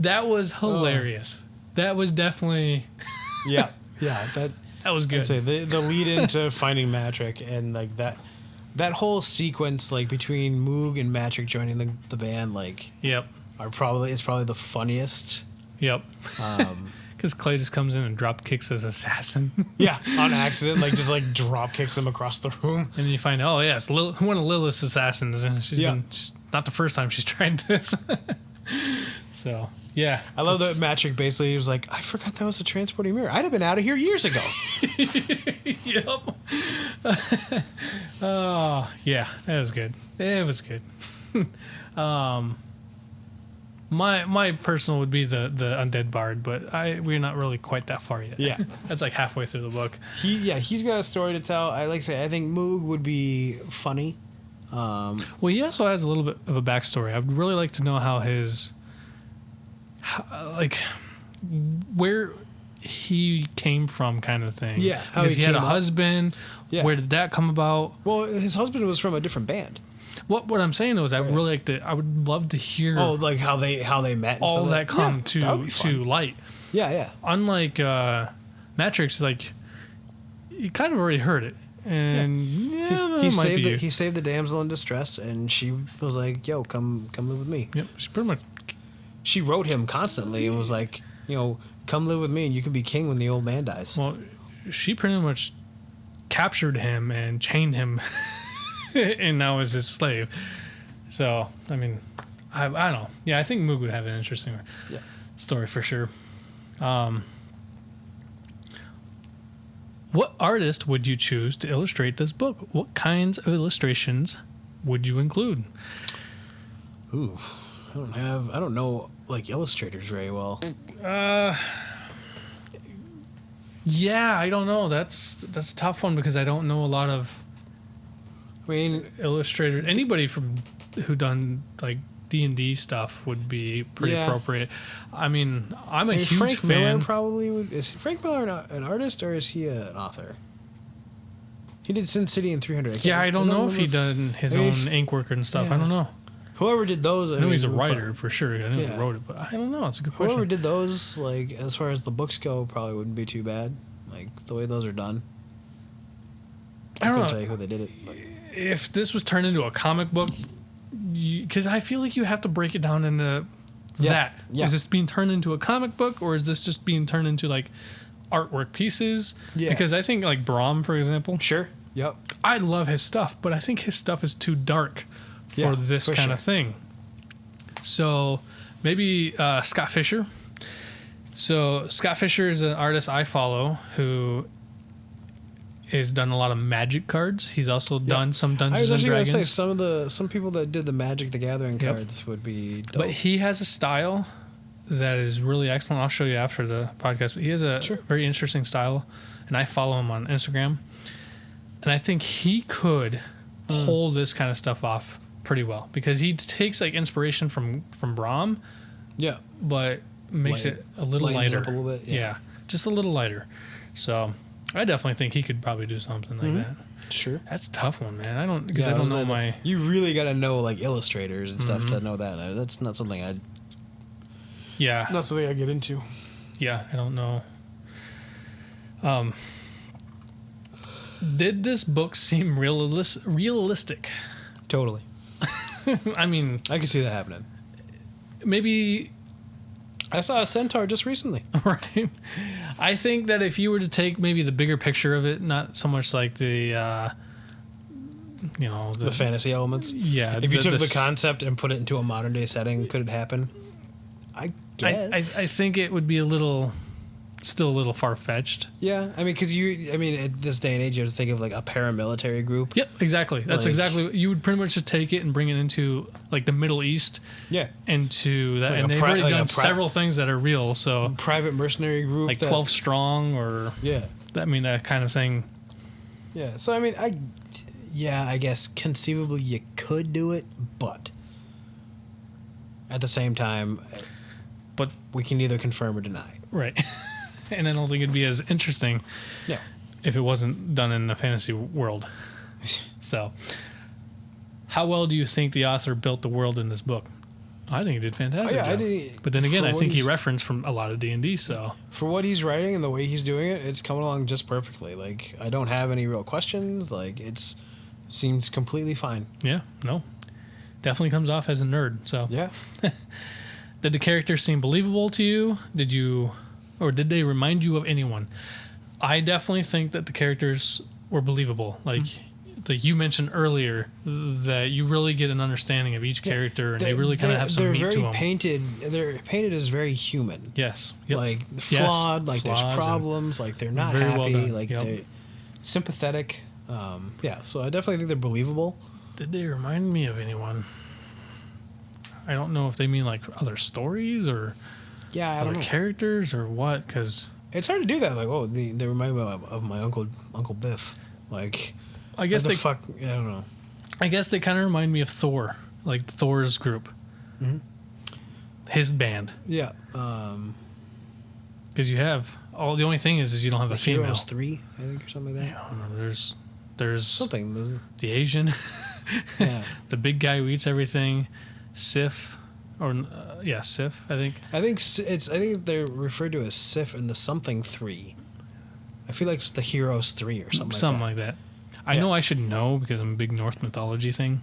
Speaker 2: that was hilarious. That was definitely.
Speaker 1: Yeah.
Speaker 2: That was good.
Speaker 1: I'd say the lead into finding Matrick and like that whole sequence, like between Moog and Matrick joining the band, like
Speaker 2: yep,
Speaker 1: it's probably the funniest.
Speaker 2: Yep. Because Clay just comes in and drop kicks his assassin.
Speaker 1: Yeah, on accident, like just like drop kicks him across the room.
Speaker 2: And you find out, it's one of Lilith's assassins, and she's not the first time she's tried this. So yeah,
Speaker 1: I love that Matrick basically was like, I forgot that was a transporting mirror. I'd have been out of here years ago.
Speaker 2: Yep. Oh yeah, that was good. It was good. My personal would be the undead bard, but we're not really quite that far yet.
Speaker 1: Yeah.
Speaker 2: That's like halfway through the book.
Speaker 1: He's got a story to tell. I think Moog would be funny.
Speaker 2: Well, he also has a little bit of a backstory. I'd really like to know where he came from, kind of thing.
Speaker 1: Yeah, how
Speaker 2: because
Speaker 1: he
Speaker 2: he had a
Speaker 1: came up.
Speaker 2: husband.
Speaker 1: Yeah.
Speaker 2: Where did that come about?
Speaker 1: Well, his husband was from a different band.
Speaker 2: What I'm saying though is I would love to hear.
Speaker 1: Oh, like how they met. And
Speaker 2: all that come
Speaker 1: to
Speaker 2: light.
Speaker 1: Yeah.
Speaker 2: Unlike Matrix, like you kind of already heard it, and
Speaker 1: he saved the damsel in distress, and she was like, "Yo, come live with me."
Speaker 2: Yep, she pretty much.
Speaker 1: She wrote him constantly and was like, "Come live with me, and you can be king when the old man dies."
Speaker 2: Well, she pretty much captured him and chained him. And now is his slave. So, I mean, I don't know. Yeah, I think Moog would have an interesting story for sure. What artist would you choose to illustrate this book? What kinds of illustrations would you include?
Speaker 1: Ooh, I don't know like illustrators very well.
Speaker 2: Yeah, I don't know. That's a tough one because I don't know a lot of illustrators. Anybody who done like D&D stuff would be pretty appropriate. I mean, I'm a huge
Speaker 1: Frank
Speaker 2: fan.
Speaker 1: Miller probably would. Is Frank Miller an artist or is he an author? He did Sin City and 300.
Speaker 2: I don't know if he done his own ink work and stuff. I don't know.
Speaker 1: Whoever did those,
Speaker 2: I know he's a writer for sure. I know he wrote it, but I don't know. It's a good question.
Speaker 1: Whoever did those, like as far as the books go, probably wouldn't be too bad. Like the way those are done. I couldn't tell you who they did it. But.
Speaker 2: If this was turned into a comic book, because I feel like you have to break it down into that. Yeah. Is this being turned into a comic book, or is this just being turned into like artwork pieces? Yeah. Because I think like Brahm, for example.
Speaker 1: Sure. Yep.
Speaker 2: I love his stuff, but I think his stuff is too dark for this kind of thing. So maybe Scott Fisher. So Scott Fisher is an artist I follow who has done a lot of Magic cards. He's also done some Dungeons and Dragons.
Speaker 1: I was actually going to say some people that did the Magic the Gathering cards would be dope.
Speaker 2: But he has a style that is really excellent. I'll show you after the podcast. But he has a very interesting style, and I follow him on Instagram. And I think he could pull this kind of stuff off pretty well because he takes like inspiration from Brahm, but makes it a little lighter.
Speaker 1: Up a little bit,
Speaker 2: yeah, just a little lighter. So I definitely think he could probably do something like that.
Speaker 1: Sure,
Speaker 2: that's a tough one, man. I don't know my.
Speaker 1: You really got to know like illustrators and stuff to know that. That's not something not something I get into.
Speaker 2: yeah, I don't know. Did this book seem realistic?
Speaker 1: Totally.
Speaker 2: I mean,
Speaker 1: I can see that happening.
Speaker 2: Maybe.
Speaker 1: I saw a centaur just recently.
Speaker 2: Right. I think that if you were to take maybe the bigger picture of it, not so much like the, the
Speaker 1: fantasy elements.
Speaker 2: Yeah.
Speaker 1: If you took the concept and put it into a modern day setting, could it happen? I guess.
Speaker 2: I think it would be still a little far-fetched.
Speaker 1: Yeah, I mean, because at this day and age, you have to think of like a paramilitary group.
Speaker 2: Yep, exactly. That's exactly. You would pretty much just take it and bring it into like the Middle East.
Speaker 1: Yeah.
Speaker 2: Into that, and they've already done several things that are real. So
Speaker 1: private mercenary group,
Speaker 2: like 12 strong, or that kind of thing.
Speaker 1: Yeah. So I mean, I guess conceivably you could do it, but at the same time, we can neither confirm or deny.
Speaker 2: Right. And I don't think it'd be as interesting if it wasn't done in a fantasy world. So, how well do you think the author built the world in this book? I think he did fantastic job. But then again, I think he referenced from a lot of D&D, so...
Speaker 1: For what he's writing and the way he's doing it, it's coming along just perfectly. Like, I don't have any real questions. Like, seems completely fine.
Speaker 2: Yeah, no. Definitely comes off as a nerd, so...
Speaker 1: Yeah.
Speaker 2: Did the characters seem believable to you? Did they remind you of anyone? I definitely think that the characters were believable. Like you mentioned earlier, that you really get an understanding of each character, and they really kind of have some meat to them.
Speaker 1: They're painted as very human.
Speaker 2: Yes. Yep.
Speaker 1: Like flawed. Like there's problems. Like they're not happy. Well like they're sympathetic. So I definitely think they're believable.
Speaker 2: Did they remind me of anyone? I don't know if they mean like other stories or other characters or what, because
Speaker 1: it's hard to do that. Like, they remind me of my Uncle Biff. Like,
Speaker 2: I guess
Speaker 1: I don't know.
Speaker 2: I guess they kind of remind me of Thor, like Thor's group, his band.
Speaker 1: Yeah.
Speaker 2: Because you have the only thing is you don't have a female.
Speaker 1: Heroes 3, I think, or something like that.
Speaker 2: I don't remember. There's
Speaker 1: something.
Speaker 2: The Asian, the big guy who eats everything, Sif. Sif. I think they're referred to as Sif in the something 3. I feel like it's the Heroes 3 or something like that. I know I should know because I'm a big Norse mythology fan.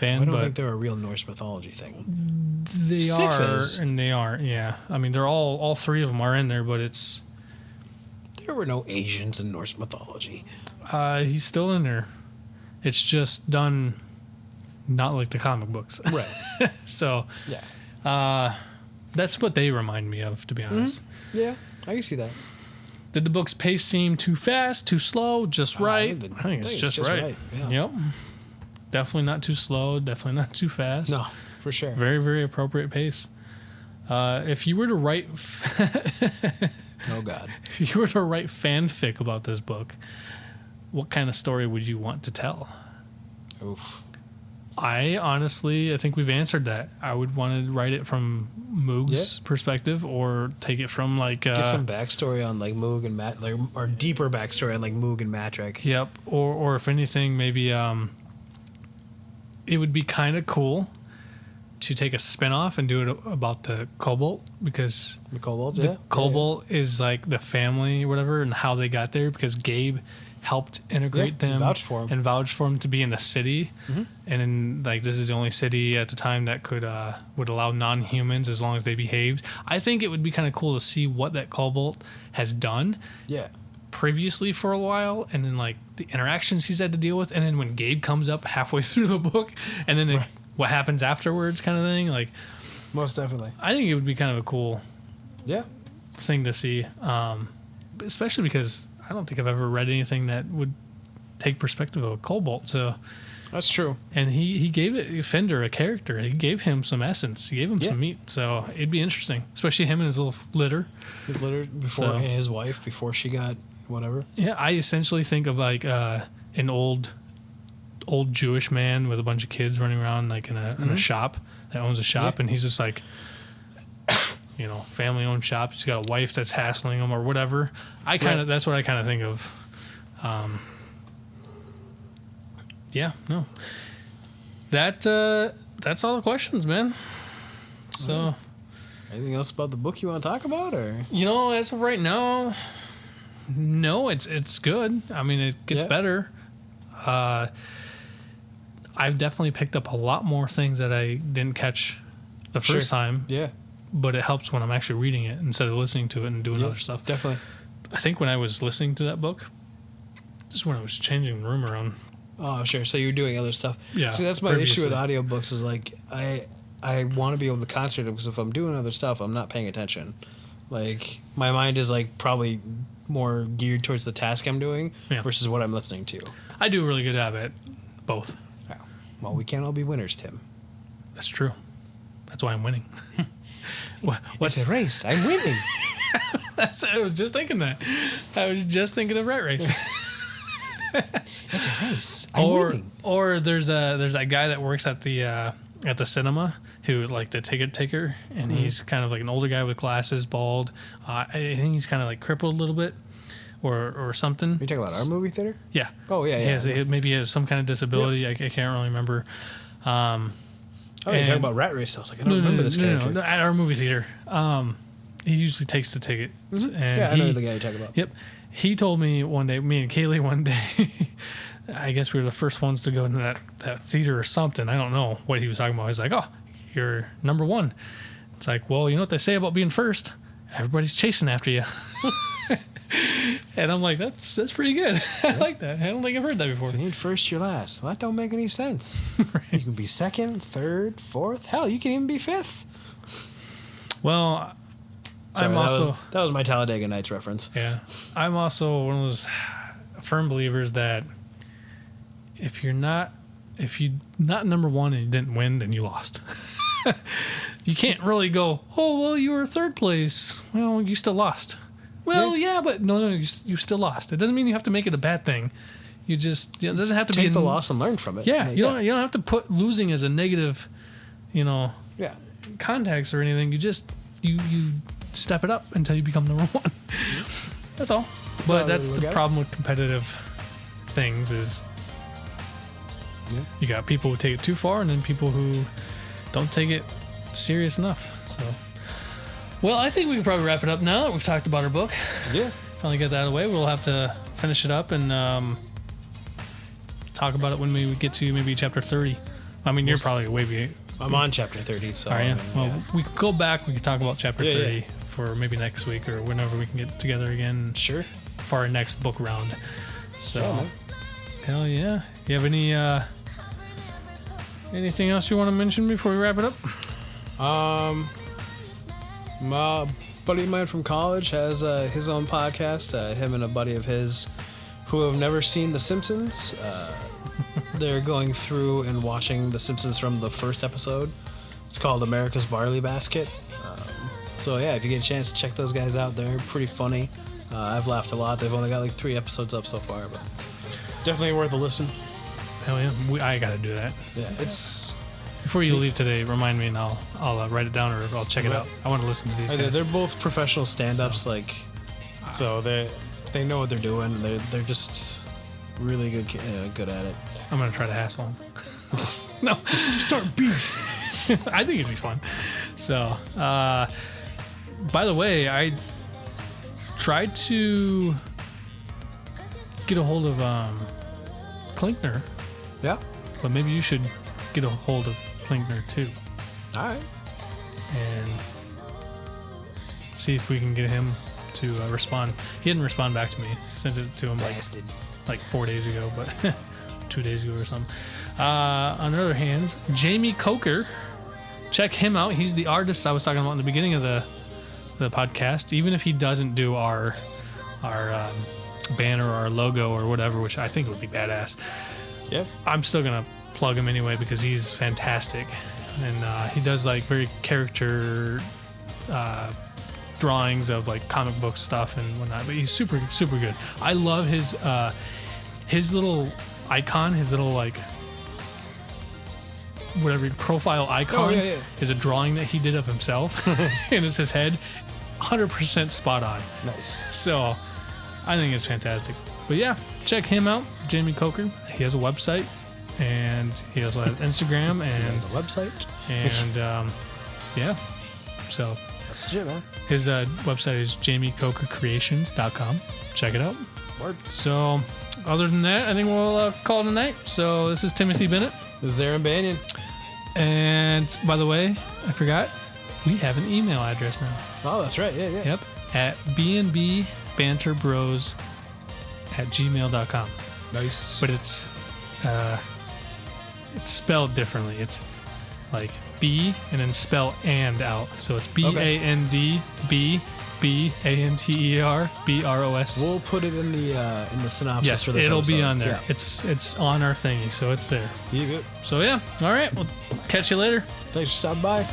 Speaker 1: I don't think they're a real Norse mythology thing.
Speaker 2: They
Speaker 1: Sif
Speaker 2: are,
Speaker 1: is.
Speaker 2: and they are. Yeah, I mean they're all three of them are in there, but
Speaker 1: there were no Asians in Norse mythology.
Speaker 2: He's still in there. It's just done. Not like the comic books.
Speaker 1: Right.
Speaker 2: So, that's what they remind me of, to be honest.
Speaker 1: Mm-hmm. Yeah, I can see that.
Speaker 2: Did the book's pace seem too fast, too slow, just right? I think it's just right.
Speaker 1: Yeah.
Speaker 2: Yep. Definitely not too slow, definitely not too fast.
Speaker 1: No, for sure.
Speaker 2: Very, very appropriate pace. If you were to write...
Speaker 1: Oh, God.
Speaker 2: If you were to write fanfic about this book, what kind of story would you want to tell?
Speaker 1: Oof.
Speaker 2: I think we've answered that. I would want to write it from Moog's perspective, or take it from like
Speaker 1: get some backstory on like Moog and Matt, or deeper backstory on like Moog and Matrick.
Speaker 2: Yep. Or if anything, maybe it would be kind of cool to take a spin-off and do it about the Cobalt, because
Speaker 1: the Cobalt
Speaker 2: is like the family or whatever, and how they got there, because Gabe helped integrate them and vouched for them to be in the city. And then like this is the only city at the time that would allow non-humans as long as they behaved. I think it would be kind of cool to see what that Cobalt has done previously for a while, and then like the interactions he's had to deal with, and then when Gabe comes up halfway through the book, and then what happens afterwards, kind of thing. Like,
Speaker 1: most definitely,
Speaker 2: I think it would be kind of a cool thing to see, especially because I don't think I've ever read anything that would take perspective of a Cobalt. So
Speaker 1: that's true.
Speaker 2: And he gave Fender a character. He gave him some essence. He gave him some meat. So it'd be interesting, especially him and his little litter.
Speaker 1: His litter before and his wife before she got whatever.
Speaker 2: Yeah, I essentially think of like an old Jewish man with a bunch of kids running around like in a shop that owns a shop, and he's just like, family-owned shop. He's got a wife that's hassling him or whatever. That's what I kind of think of. That's all the questions, man. So
Speaker 1: Anything else about the book you want to talk about, or?
Speaker 2: As of right now, no, it's good. I mean, it gets better. I've definitely picked up a lot more things that I didn't catch the first time.
Speaker 1: Yeah.
Speaker 2: But it helps when I'm actually reading it instead of listening to it and doing other stuff.
Speaker 1: Definitely.
Speaker 2: I think when I was listening to that book, this is when I was changing the room around.
Speaker 1: Oh, sure. So you're doing other stuff.
Speaker 2: Yeah.
Speaker 1: See, that's my issue with audiobooks is like I want to be able to concentrate because if I'm doing other stuff, I'm not paying attention. Like my mind is like probably more geared towards the task I'm doing versus what I'm listening to.
Speaker 2: I do a really good job at both.
Speaker 1: Oh. Well, we can't all be winners, Tim.
Speaker 2: That's true. That's why I'm winning.
Speaker 1: It's a race. I'm winning.
Speaker 2: I was just thinking that. I was just thinking of Rat Race.
Speaker 1: It's a race. I'm winning.
Speaker 2: Or there's that guy that works at the cinema who like the ticket taker, and he's kind of like an older guy with glasses, bald. I think he's kind of like crippled a little bit, or something.
Speaker 1: Are you talking about our movie theater?
Speaker 2: Yeah.
Speaker 1: Oh yeah.
Speaker 2: Maybe he has some kind of disability. Yep. I can't really remember.
Speaker 1: You're talking about Rat Race. I was like, I don't remember this character.
Speaker 2: No, at our movie theater. He usually takes the ticket.
Speaker 1: Mm-hmm. And I know the guy you're talking about.
Speaker 2: Yep. He told me one day, me and Kaylee one day, I guess we were the first ones to go into that theater or something. I don't know what he was talking about. He's like, oh, you're number one. It's like, well, you know what they say about being first? Everybody's chasing after you. And I'm like, that's pretty good. I like that. I don't think I've heard that before.
Speaker 1: If you need first, you're last. Well, that don't make any sense. Right. You can be second, third, fourth. Hell, you can even be fifth.
Speaker 2: Well,
Speaker 1: sorry, that was my Talladega Nights reference.
Speaker 2: Yeah. I'm also one of those firm believers that if you're not number one and you didn't win, then you lost. You can't really go, oh, well, you were third place. Well, you still lost. Well, yeah, but no, you still lost. It doesn't mean you have to make it a bad thing. You just, it doesn't have to
Speaker 1: take the loss and learn from it.
Speaker 2: Yeah, you don't have to put losing as a negative, context or anything. You just you step it up until you become number one. That's all. But that's the problem with competitive things is you got people who take it too far and then people who don't take it serious enough. So, well, I think we can probably wrap it up now that we've talked about our book. Yeah. Finally get that out of the way. We'll have to finish it up and talk about it when we get to maybe chapter 30. I mean, you're probably way
Speaker 1: I'm on chapter 30, so...
Speaker 2: Are you? Well, we could go back. We could talk about chapter 30 for maybe next week or whenever we can get together again.
Speaker 1: Sure.
Speaker 2: For our next book round. So, hell yeah. You have any anything else you want to mention before we wrap it up?
Speaker 1: My buddy of mine from college has his own podcast. Him and a buddy of his who have never seen The Simpsons. They're going through and watching The Simpsons from the first episode. It's called America's Barley Basket. So yeah, if you get a chance to check those guys out, they're pretty funny. I've laughed a lot. They've only got like 3 episodes up so far, but definitely worth a listen.
Speaker 2: Hell yeah, I gotta do that.
Speaker 1: Yeah, it's...
Speaker 2: Before you leave today, remind me and I'll write it down or I'll check it out. I want to listen to these guys.
Speaker 1: They're both professional stand-ups, so they know what they're doing. They're just really good at it.
Speaker 2: I'm gonna try to hassle them. No, start beef. I think it'd be fun. So, by the way, I tried to get a hold of Klinkner.
Speaker 1: Yeah.
Speaker 2: But maybe you should get a hold of Klinkner too.
Speaker 1: All right.
Speaker 2: And see if we can get him to respond. He didn't respond back to me. I sent it to him like 4 days ago, but 2 days ago or something. On the other hand, Jamie Coker. Check him out. He's the artist I was talking about in the beginning of the podcast. Even if he doesn't do our banner or our logo or whatever, which I think would be badass.
Speaker 1: Yeah.
Speaker 2: I'm still gonna plug him anyway because he's fantastic, and he does like very character drawings of like comic book stuff and whatnot. But he's super good. I love his little icon, his little like whatever profile icon is a drawing that he did of himself, and it's his head, 100% spot on.
Speaker 1: Nice.
Speaker 2: So I think it's fantastic. But yeah, check him out, Jamie Coker. He has a website, and he also has Instagram and
Speaker 1: he has a website,
Speaker 2: and yeah. So
Speaker 1: That's legit, man.
Speaker 2: His website is jamiecocacreations.com. Check it out.
Speaker 1: Word.
Speaker 2: So, other than that, I think we'll call it a night. So, this is Timothy Bennett.
Speaker 1: This is Aaron Banyan.
Speaker 2: And by the way, I forgot, we have an email address now.
Speaker 1: Oh, that's right. Yeah.
Speaker 2: Yep. At bandbbanterbros at gmail.com.
Speaker 1: Nice.
Speaker 2: But it's spelled differently. It's like B and then spell and out. So it's BANDBBANTERBROS.
Speaker 1: We'll put it in the synopsis
Speaker 2: yes,
Speaker 1: for this
Speaker 2: it'll
Speaker 1: episode.
Speaker 2: be on there.
Speaker 1: Yeah.
Speaker 2: It's on our thingy, so it's there.
Speaker 1: You good?
Speaker 2: So yeah, all right. We'll catch you later.
Speaker 1: Thanks for stopping by.